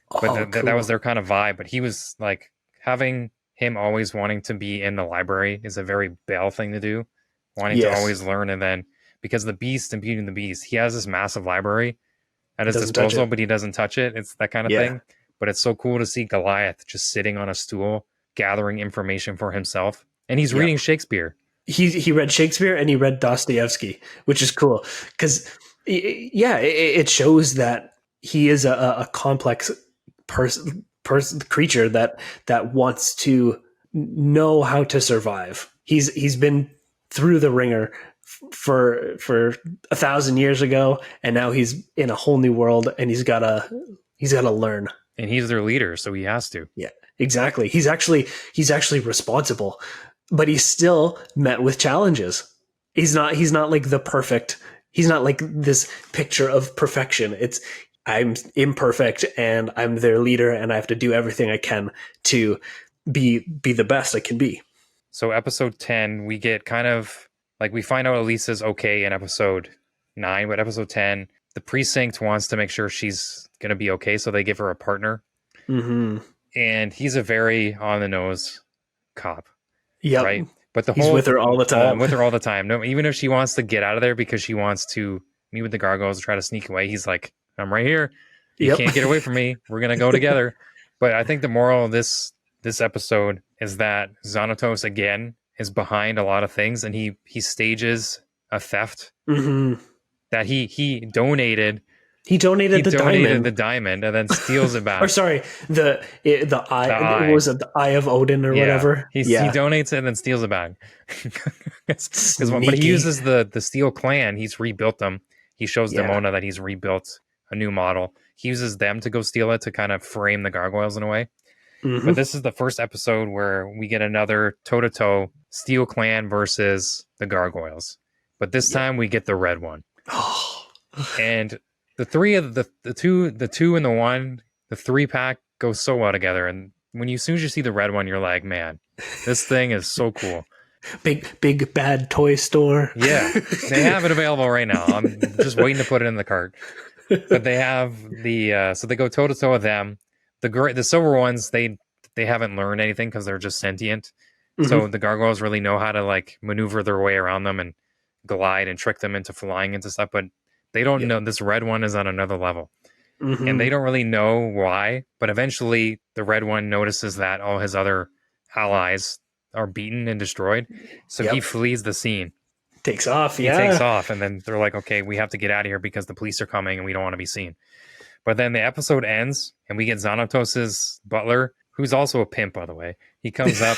But that was their kind of vibe. But he was like, having him always wanting to be in the library is a very Belle thing to do. Wanting to always learn. And then because the Beast and Beauty and the Beast, he has this massive library at his disposal, but he doesn't touch it. It's that kind of thing. But it's so cool to see Goliath just sitting on a stool, gathering information for himself. And he's reading Shakespeare. He read Shakespeare and he read Dostoevsky, which is cool. Because, it shows that he is a complex creature that wants to know how to survive. He's been through the ringer for 1,000 years ago, and now he's in a whole new world, and he's gotta learn. And he's their leader, so he has to. Yeah, exactly. He's actually responsible, but he's still met with challenges. He's not like the perfect. He's not like this picture of perfection. It's, I'm imperfect and I'm their leader and I have to do everything I can to be the best I can be. So episode 10, we get kind of like, we find out Elisa's okay in episode 9, but episode 10, the precinct wants to make sure she's going to be okay, so they give her a partner. Mm-hmm. And he's a very on the nose cop. Yeah, right. But he's with her all the time. With her all the time. No, even if she wants to get out of there because she wants to meet with the gargoyles and try to sneak away, he's like, I'm right here. You can't get away from me. We're gonna go together. But I think the moral of this episode is that Xanatos again is behind a lot of things, and he stages a theft that he donated. He donated the diamond and then steals it back. Or sorry, the eye. What was it, the Eye of Odin or whatever? He donates it and then steals it back. But he uses the Steel Clan. He's rebuilt them. He shows Demona that he's rebuilt a new model. He uses them to go steal it to kind of frame the gargoyles in a way. But this is the first episode where we get another toe-to-toe Steel Clan versus the gargoyles. But this time we get the red one. And the three of the two and the one, the 3-pack goes so well together. And as soon as you see the red one, you're like, man, this thing is so cool. Big bad toy store. Yeah, they have it available right now. I'm just waiting to put it in the cart. But they have so they go toe to toe with them. The silver ones, they haven't learned anything because they're just sentient. So the gargoyles really know how to like maneuver their way around them and glide and trick them into flying into stuff. But they don't know this red one is on another level. And they don't really know why. But eventually the red one notices that all his other allies are beaten and destroyed. So he flees the scene. Takes off, He takes off, and then they're like, okay, we have to get out of here because the police are coming and we don't want to be seen. But then the episode ends, and we get Xanatos' butler, who's also a pimp, by the way. He comes up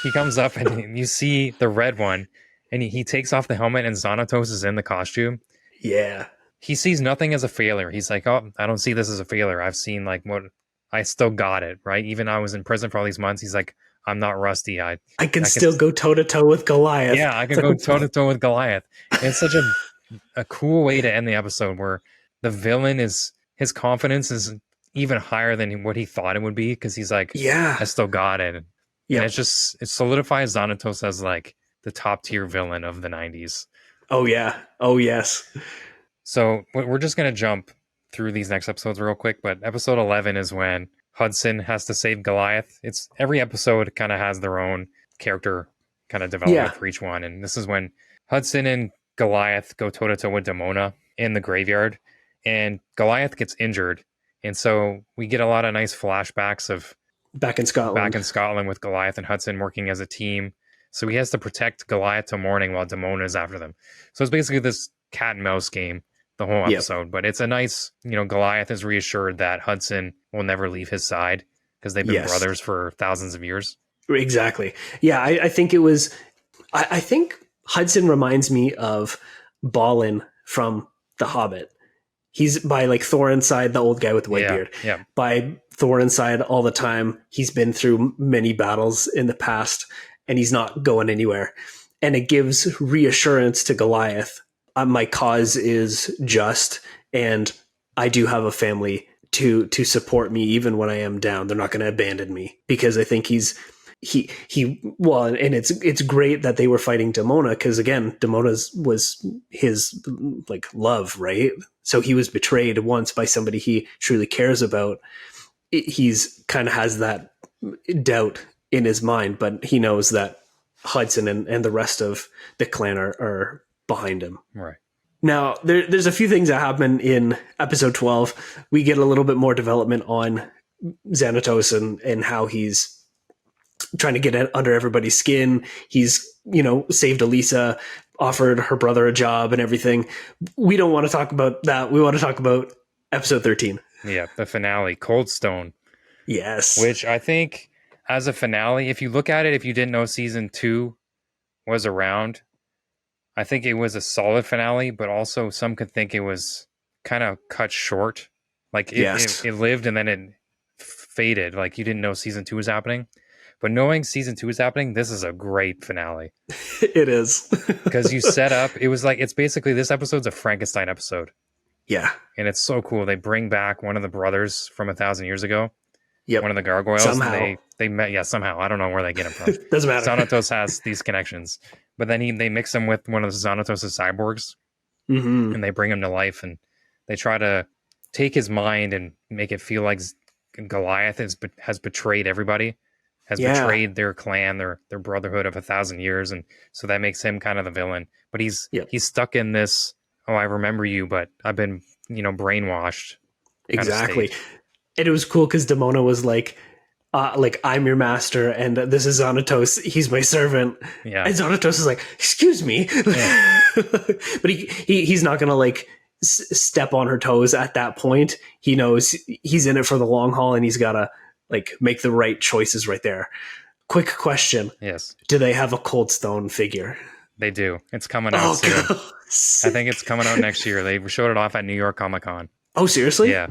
he comes up and you see the red one, and he takes off the helmet, and Xanatos is in the costume. Yeah. He sees nothing as a failure. He's like, oh, I don't see this as a failure. I've seen like what I still got it, right? Even I was in prison for all these months. He's like, I'm not rusty. I can I still go toe to toe with Goliath. yeah, I can go toe to toe with Goliath. And it's such a cool way to end the episode where the villain is his confidence is even higher than what he thought it would be because he's like, Yeah. I still got it. Yeah. And it solidifies Xanatos as like the top tier villain of the 90s. Oh yeah. Oh yes. So we're just going to jump through these next episodes real quick, but episode 11 is when Hudson has to save Goliath. It's every episode kind of has their own character kind of development for each one. And this is when Hudson and Goliath go toe to toe with Demona in the graveyard, and Goliath gets injured. And so we get a lot of nice flashbacks of back in Scotland with Goliath and Hudson working as a team. So he has to protect Goliath till morning while Demona is after them. So it's basically this cat and mouse game the whole episode. But it's a nice, Goliath is reassured that Hudson will never leave his side because they've been brothers for thousands of years. Exactly. Yeah, I think it was. I think Hudson reminds me of Balin from The Hobbit. He's by like Thorinside, the old guy with the white beard. Yeah. By Thorinside all the time. He's been through many battles in the past, and he's not going anywhere. And it gives reassurance to Goliath. My cause is just, and I do have a family to support me even when I am down. They're not going to abandon me, because I think he and it's great that they were fighting Demona, because again, Demona was his like love, right? So he was betrayed once by somebody he truly cares about. He's kind of has that doubt in his mind, but he knows that Hudson and the rest of the clan are behind him. Right. Now, there's a few things that happen in episode 12. We get a little bit more development on Xanatos and how he's trying to get under everybody's skin. He's, saved Elisa, offered her brother a job and everything. We don't want to talk about that. We want to talk about episode 13. Yeah, the finale, Cold Stone. Yes. Which I think as a finale, if you look at it, if you didn't know season 2 was around, I think it was a solid finale, but also some could think it was kind of cut short. Like it lived and then it faded. Like you didn't know season 2 was happening. But knowing season 2 is happening, this is a great finale. It is. Because you set up, it's basically, this episode's a Frankenstein episode. Yeah. And it's so cool. They bring back one of the brothers from 1,000 years ago. Yep. One of the gargoyles. Somehow. They met, somehow. I don't know where they get him from. Doesn't matter. Xanatos has these connections. But then they mix him with one of Xanatos' cyborgs. Mm-hmm. And they bring him to life. And they try to take his mind and make it feel like Goliath has betrayed everybody. Has betrayed their clan, their brotherhood of 1,000 years, and so that makes him kind of the villain. But he's stuck in this. Oh, I remember you, but I've been brainwashed. Exactly, and it was cool because Demona was like I'm your master, and this is Xanatos. He's my servant. Yeah, and Xanatos is like, excuse me, but he's not gonna like step on her toes at that point. He knows he's in it for the long haul, and he's gotta like make the right choices right there. Quick question. Yes. Do they have a Cold Stone figure? They do. It's coming out soon. God. I think it's coming out next year. They showed it off at New York Comic Con. Oh, seriously? Yeah.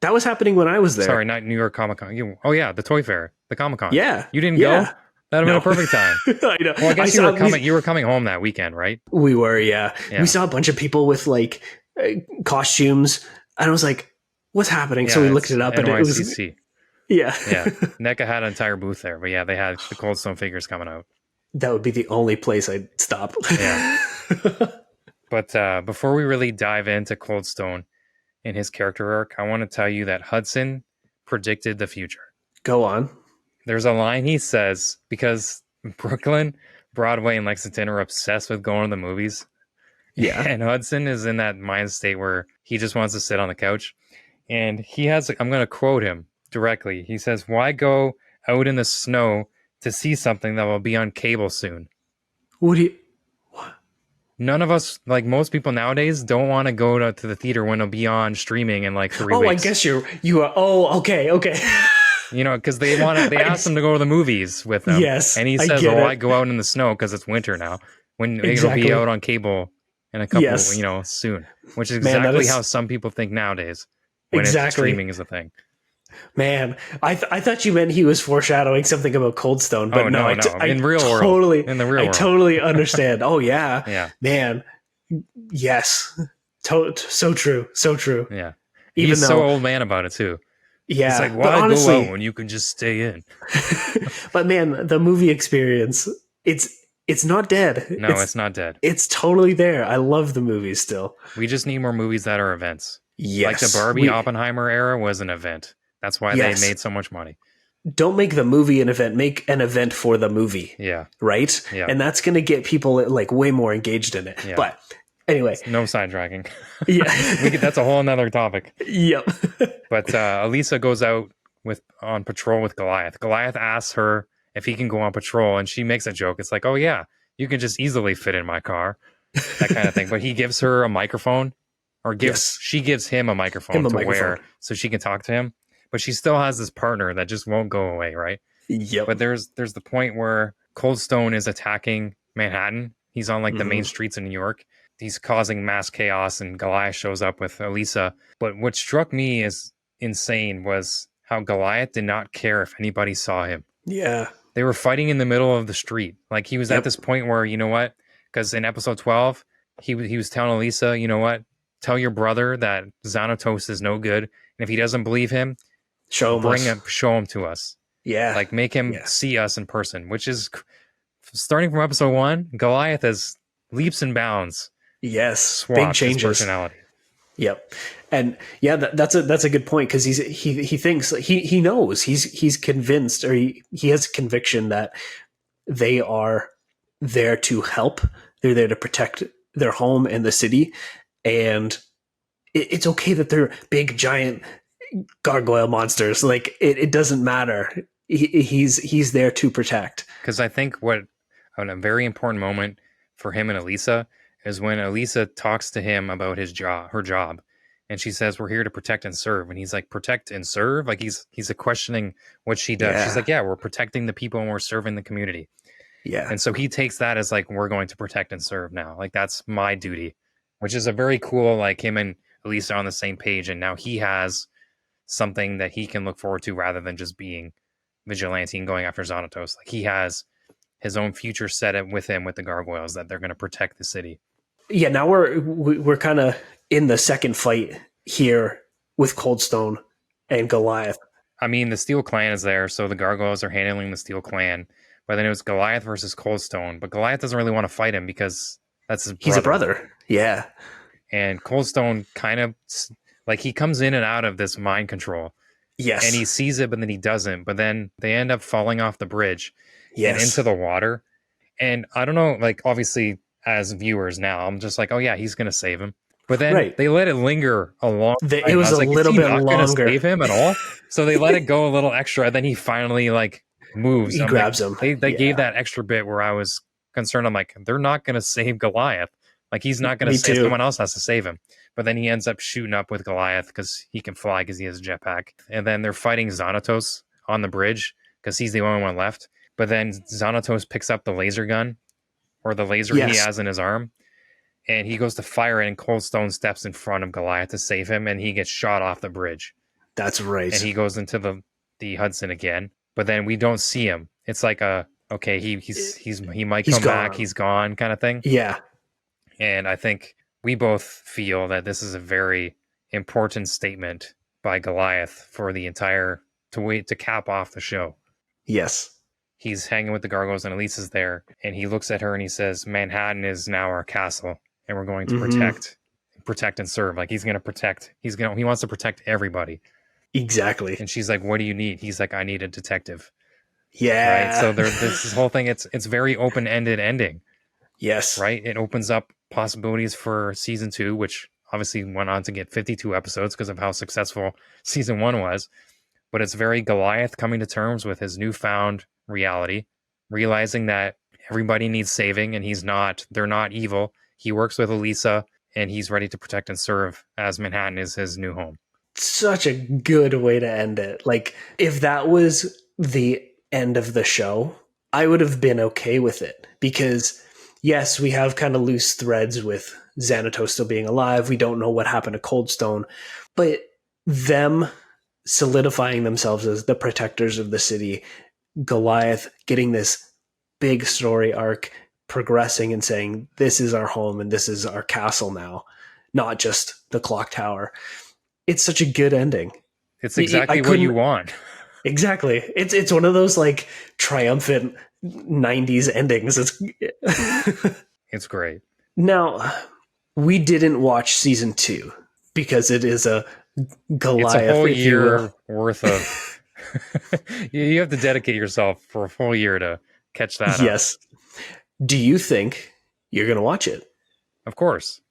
That was happening when I was there. Sorry, not New York Comic Con. Oh yeah, the Toy Fair, the Comic Con. Yeah. You didn't go? That'd have been a perfect time. I know. Well, I guess you were coming home that weekend, right? We were, yeah. We saw a bunch of people with like costumes, and I was like, "What's happening?" So we looked it up, NYCC. And it was yeah. NECA had an entire booth there, but yeah, they had the Cold Stone figures coming out. That would be the only place I'd stop. Yeah. But before we really dive into Cold Stone and his character arc, I want to tell you that Hudson predicted the future. Go on. There's a line he says, because Brooklyn, Broadway, and Lexington are obsessed with going to the movies. Yeah. And Hudson is in that mind state where he just wants to sit on the couch. And I'm going to quote him directly. He says, "Why go out in the snow to see something that will be on cable soon?" What? None of us, like most people nowadays, don't want to go to the theater when it'll be on streaming in like 3 weeks. I guess you are. Oh, okay. You know, because they asked him to go to the movies with them. Yes, And he I says, get "Oh, it. I go out in the snow because it's winter now. When Exactly. it'll be out on cable in a couple, Yes. you know, soon." Which is Man, that exactly is how some people think nowadays when it's exactly. streaming is a thing. Man, I thought you meant he was foreshadowing something about Cold Stone, but Oh, no, no. In real world. In the real I world. totally understand. Oh yeah, Yeah. man, yes, so true, so true. Yeah. Even He's though, so old man about it too. yeah, It's like, but why honestly, go out when you can just stay in? but man, the movie experience, it's not dead. No, it's not dead. It's totally there. I love the movies still. We just need more movies that are events. Yes, Like the Barbie Oppenheimer era was an event. That's why they made so much money. Don't make the movie an event. Make an event for the movie. Yeah. Right? Yeah. And that's going to get people like way more engaged in it. Yeah. But anyway. No sidetracking. Yeah. That's a whole nother topic. Yep. But Elisa goes out on patrol with Goliath. Goliath asks her if he can go on patrol, and she makes a joke. It's like, oh yeah, you can just easily fit in my car. That kind of thing. But he gives her a microphone, or she gives him a microphone wear so she can talk to him. But she still has this partner that just won't go away, right? Yep. But there's the point where Cold Stone is attacking Manhattan. He's on like the main streets in New York. He's causing mass chaos, and Goliath shows up with Elisa. But what struck me as insane was how Goliath did not care if anybody saw him. Yeah. They were fighting in the middle of the street. Like he was at this point where, you know what? Because in episode 12, he was telling Elisa, you know what? Tell your brother that Xanatos is no good. And if he doesn't believe him, show him to us. Yeah. Like make him see us in person, which is starting from episode 1, Goliath has leaps and bounds. Yes. Big changes. His personality. Yep. And yeah, that's a good point, because he thinks he knows he's convinced, or he has conviction that they are there to help. They're there to protect their home and the city, and it's okay that they're big giant gargoyle monsters. Like it doesn't matter. He's there to protect. Because I think a very important moment for him and Elisa is when Elisa talks to him about her job, and she says, "We're here to protect and serve." And he's like, "Protect and serve?" Like he's questioning what she does. Yeah. She's like, "Yeah, we're protecting the people and we're serving the community." Yeah. And so he takes that as like, we're going to protect and serve now. Like that's my duty, which is a very cool, like him and Elisa on the same page. And now he has something that he can look forward to rather than just being vigilante and going after Xanatos. Like he has his own future set up with him with the gargoyles, that they're going to protect the city. Yeah, now we're kind of in the second fight here with Cold Stone and Goliath. I mean, the Steel Clan is there, so the gargoyles are handling the Steel Clan. But then it was Goliath versus Cold Stone. But Goliath doesn't really want to fight him because that's his brother. He's a brother. Yeah. And Cold Stone kind of, like, he comes in and out of this mind control. Yes. And he sees it, but then he doesn't. But then they end up falling off the bridge and into the water. And I don't know, like, obviously, as viewers now, I'm just like, oh, yeah, he's going to save him. But then they let it linger a long time. It was a little bit longer. Going to save him at all? So they let it go a little extra. And then he finally, like, moves. He grabs him. They gave that extra bit where I was concerned. I'm like, they're not going to save Goliath. Like, he's not going to save, someone else has to save him. But then he ends up shooting up with Goliath because he can fly, because he has a jetpack. And then they're fighting Xanatos on the bridge because he's the only one left. But then Xanatos picks up the laser gun, or the laser he has in his arm, and he goes to fire it, and Cold Stone steps in front of Goliath to save him, and he gets shot off the bridge. That's right. And he goes into the Hudson again, but then we don't see him. It's like he might come back, he's gone kind of thing. Yeah. And I think we both feel that this is a very important statement by Goliath for the entire, to cap off the show. Yes. He's hanging with the gargoyles, and Elisa's there, and he looks at her and he says, Manhattan is now our castle, and we're going to protect and serve. Like, he's going to protect. He wants to protect everybody. Exactly. And she's like, what do you need? He's like, I need a detective. Yeah. Right. So there's this whole thing. It's very open-ended ending. Yes. Right. It opens up possibilities for season 2, which obviously went on to get 52 episodes because of how successful season 1 was. But it's very Goliath coming to terms with his newfound reality, realizing that everybody needs saving, and they're not evil. He works with Elisa, and he's ready to protect and serve as Manhattan is his new home. such a good way to end it. Like, if that was the end of the show, I would have been okay with it, because yes, we have kind of loose threads with Xanatos still being alive. We don't know what happened to Coldstone, but them solidifying themselves as the protectors of the city, Goliath getting this big story arc, progressing and saying, this is our home and this is our castle now, not just the clock tower. It's such a good ending. It's exactly what you want. Exactly. It's one of those like triumphant 90s endings. It's great. Now, we didn't watch season 2 because it is a Goliath. It's a whole year worth of. You have to dedicate yourself for a full year to catch that up. Yes. Do you think you're going to watch it? Of course.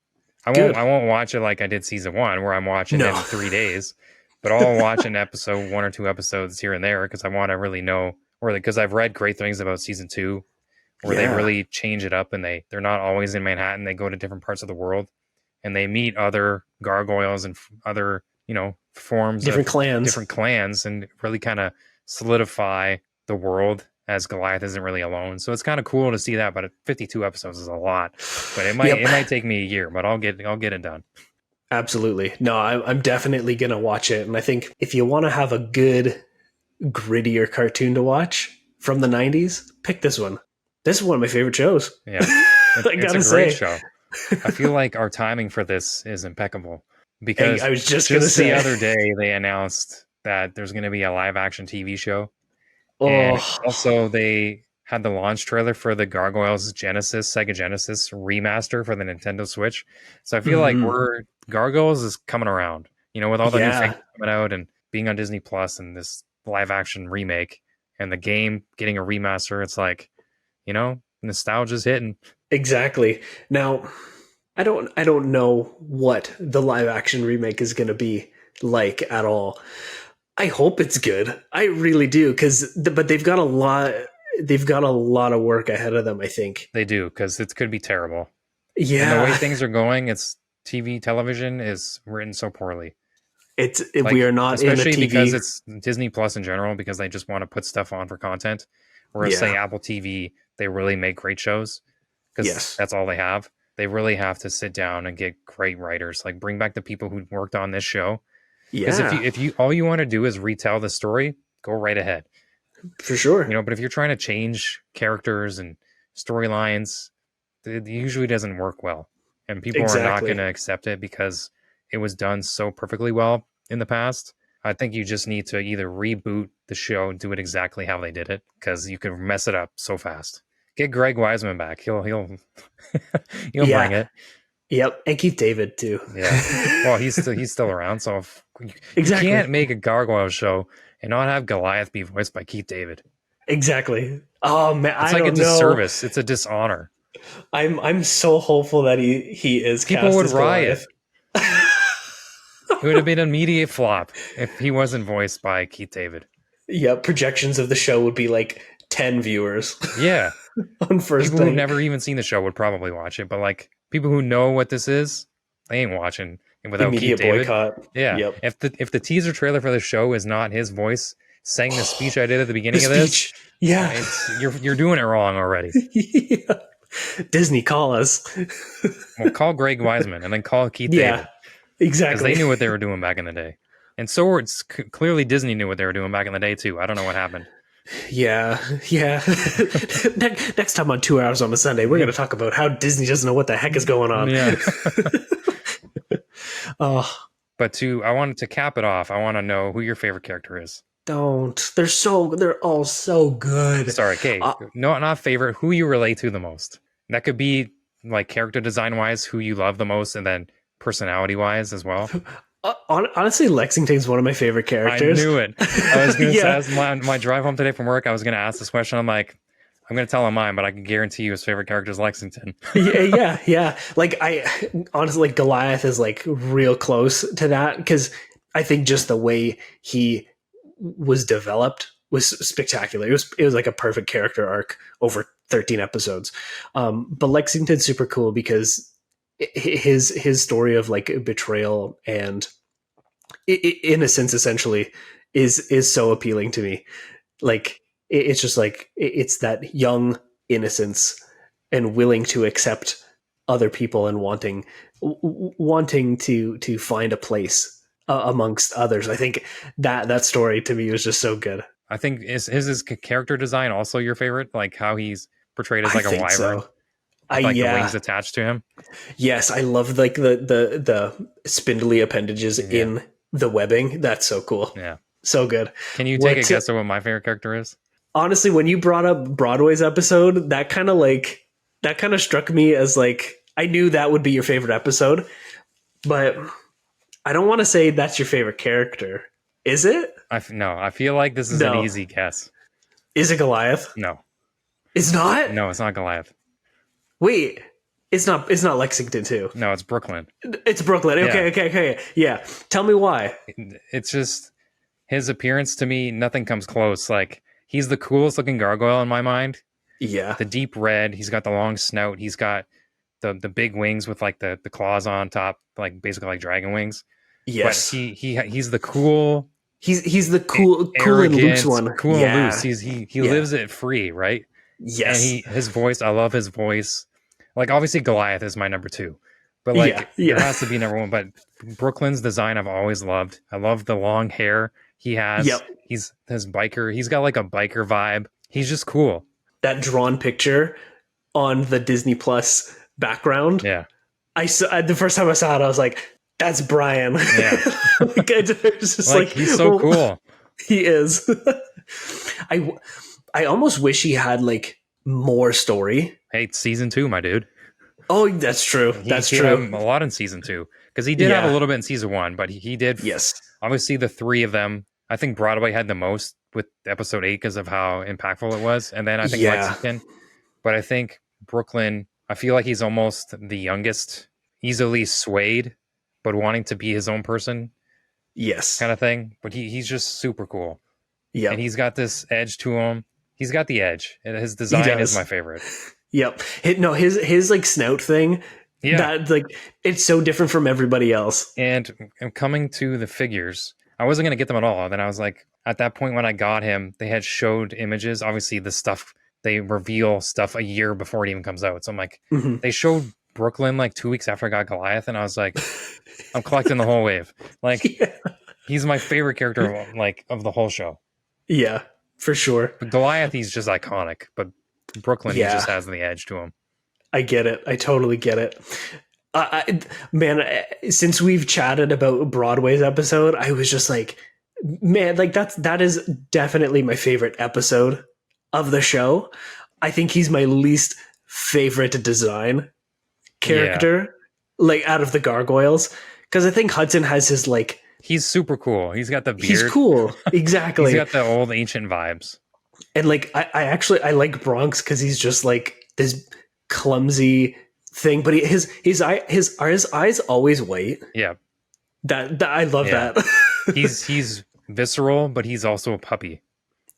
I won't watch it like I did season 1, where I'm watching it in 3 days. But I'll watch an episode, 1 or 2 episodes here and there, because I want to really know, or because I've read great things about season 2, where they really change it up, and they're not always in Manhattan. They go to different parts of the world, and they meet other gargoyles and other, forms different of clans, and really kind of solidify the world, as Goliath isn't really alone. So it's kind of cool to see that. But 52 episodes is a lot. But it might take me a year, but I'll get it done. Absolutely. No, I'm definitely going to watch it. And I think if you want to have a good, grittier cartoon to watch from the 90s, pick this one. This is one of my favorite shows. Yeah. It's a great show. I feel like our timing for this is impeccable, because I was just going to say, the other day they announced that there's going to be a live action TV show. Oh. And also they had the launch trailer for the Gargoyles Sega Genesis remaster for the Nintendo Switch. So I feel like Gargoyles is coming around, with all the new things coming out and being on Disney Plus and this live action remake and the game getting a remaster. It's like, nostalgia's hitting. Exactly. Now, I don't know what the live action remake is going to be like at all. I hope it's good. I really do, but they've got a lot. They've got a lot of work ahead of them, I think. They do, because it could be terrible. Yeah. And the way things are going, television is written so poorly. We are not in a TV. Especially because it's Disney Plus in general, because they just want to put stuff on for content. Whereas, say, Apple TV, they really make great shows, because that's all they have. They really have to sit down and get great writers. Like, bring back the people who worked on this show. Because if you all you want to do is retell the story, go right ahead. For sure. But if you're trying to change characters and storylines, it usually doesn't work well. And people are not going to accept it because it was done so perfectly well in the past. I think you just need to either reboot the show and do it exactly how they did it, because you can mess it up so fast. Get Greg Weisman back. He'll bring it. Yep, and Keith David too. Yeah. Well, he's still around, so you can't make a Gargoyle show and not have Goliath be voiced by Keith David. Exactly. Oh man, it's like a disservice. It's a dishonor. I'm so hopeful that he is. People would as riot. It would have been an immediate flop if he wasn't voiced by Keith David. Yeah, projections of the show would be like 10 viewers. Yeah. On first people who've never even seen the show would probably watch it, but like people who know what this is, they ain't watching it without immediate Keith David. Boycott. Yeah. Yep. If the teaser trailer for the show is not his voice saying the speech I did at the beginning of this, you're doing it wrong already. Yeah. Disney, call us. Well, call Greg Weisman and then call Keith David. Exactly. Because they knew what they were doing back in the day. And so it's clearly Disney knew what they were doing back in the day too. I don't know what happened. Yeah. Next time on 2 Hours on a Sunday, we're going to talk about how Disney doesn't know what the heck is going on. Yeah. But I wanted to cap it off. I want to know who your favorite character is. Don't. They're all so good. Sorry, Kate. No, not favorite. Who you relate to the most. That could be like character design wise, who you love the most, and then personality wise as well. Honestly, Lexington's one of my favorite characters. I knew it. I was going to say, my drive home today from work, I was going to ask this question. I'm like, I'm going to tell him mine, but I can guarantee you his favorite character is Lexington. Yeah. Like, I honestly, like, Goliath is like real close to that, because I think just the way he was developed was spectacular. It was like a perfect character arc over 13 episodes. But Lexington's super cool because his story of like betrayal and innocence essentially is so appealing to me. Like it's just like it's that young innocence and willing to accept other people and wanting to find a place amongst others. I think that story to me was just so good. I think his character design also your favorite, like how he's portrayed as I like a think wyvern so. with like the Yeah. wings attached to him. Yes, I love like the spindly appendages Yeah, in the webbing. That's so cool. yeah. So good. Can you take a What guess at what my favorite character is? honestly, when you brought up Broadway's episode, that kind of struck me as like I knew that would be your favorite episode, but I don't want to say that's your favorite character. Is it? No, I feel like this is an No. easy guess. Is it Goliath? No, It's not? no, it's not Goliath. Wait. It's not Lexington too. No, it's Brooklyn. It's Brooklyn. Okay, Yeah. okay. Yeah. Tell me why. It's just his appearance to me, nothing comes close. Like, he's the coolest looking gargoyle in my mind. Yeah. The deep red, he's got the long snout, he's got the big wings with like the claws on top, like basically like dragon wings. Yes. But he's the cool, He's the cool and arrogant, loose one. cool Yeah. and loose. He Yeah. lives it free, right? Yes. And his voice, I love his voice. Like, obviously Goliath is my number 2. But like Yeah. there has to be number 1. But Brooklyn's design I've always loved. I love the long hair he has. Yep. He's got like a biker vibe. He's just cool. That drawn picture on the Disney Plus background. Yeah. I saw the first time I saw it, I was like, "That's Brian." Yeah. Like, I was just like, he's so cool. He is. I almost wish he had like more story. Hey, it's season 2, my dude. Oh, that's true. That's He true. had a lot in season 2 because he did have Yeah. a little bit in season 1, but he did. Yes. Obviously, the 3 of them. I think Broadway had the most with episode 8 because of how impactful it was, and then I think Yeah. Lexington. But I think Brooklyn. I feel like he's almost the youngest, easily swayed, but wanting to be his own person, Yes. kind of thing. But he's just super cool, Yep. and he's got this edge to him. He's got the edge, and his design does. is my favorite. Yep. His like snout thing. Yeah. That like it's so different from everybody else. And coming to the figures, I wasn't going to get them at all. Then I was like, at that point when I got him, they had showed images. Obviously, the stuff, they reveal stuff a year before it even comes out. So I'm like, Mhm. they showed Brooklyn like 2 weeks after I got Goliath. And I was like, I'm collecting the whole wave. Like, Yeah. he's my favorite character like of the whole show. Yeah, for sure. But Goliath, he's just iconic. But Brooklyn, Yeah. he just has the edge to him. I get it. I totally get it. Man, since we've chatted about Broadway's episode, I was just like, man, like that is definitely my favorite episode of the show. I think he's my least favorite design character, like out of the Gargoyles, because I think Hudson has his like He's super cool. He's got the beard. he's cool, exactly. He's got the old ancient vibes. And like I like Bronx because he's just like this clumsy thing, but his eyes always white. Yeah. That I love Yeah. that. He's visceral, but he's also a puppy.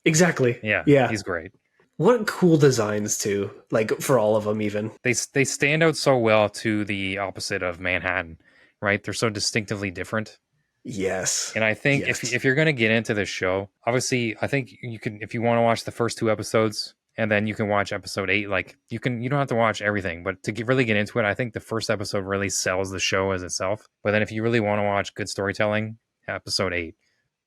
Exactly. Yeah. Yeah. He's great. What cool designs too, like for all of them even. They stand out so well to the opposite of Manhattan, right? They're so distinctively different. Yes. And I think Yes. if you're going to get into this show, obviously, I think you can, if you want to watch the first 2 episodes and then you can watch episode 8, like you don't have to watch everything, but to really get into it, I think the first episode really sells the show as itself. But then if you really want to watch good storytelling, episode 8.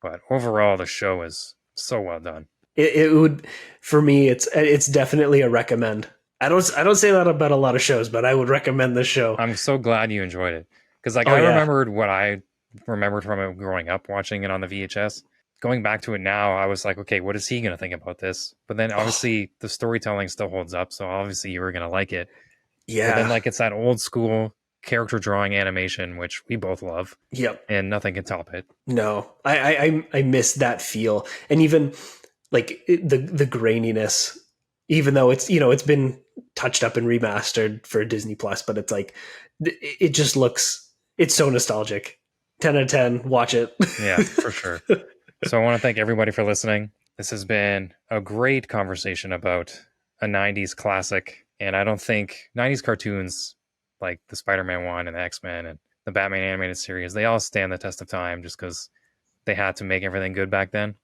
But overall, the show is so well done. It would, for me, it's definitely a recommend. I don't say that about a lot of shows, but I would recommend this show. I'm so glad you enjoyed it. Because like Oh, I yeah. remembered what I remembered from it growing up, watching it on the VHS. Going back to it now, I was like, okay, what is he going to think about this? But then obviously the storytelling still holds up. So obviously you were going to like it. Yeah. But then like it's that old school character drawing animation, which we both love. Yep. And nothing can top it. No, I miss that feel, and even like the graininess, even though it's been touched up and remastered for Disney Plus, but it's like it just looks, it's so nostalgic. 10 out of 10. Watch it. Yeah, for sure. So I want to thank everybody for listening. This has been a great conversation about a 90s classic, and I don't think 90s cartoons like the Spider-Man one and the X-Men and the Batman animated series, they all stand the test of time just because they had to make everything good back then.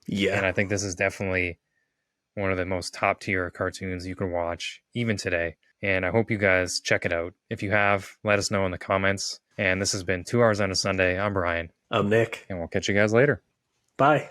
Yeah. And I think this is definitely one of the most top tier cartoons you can watch even today. And I hope you guys check it out. If you have, let us know in the comments. And this has been 2 Hours on a Sunday. I'm Brian. I'm Nick. And we'll catch you guys later. Bye.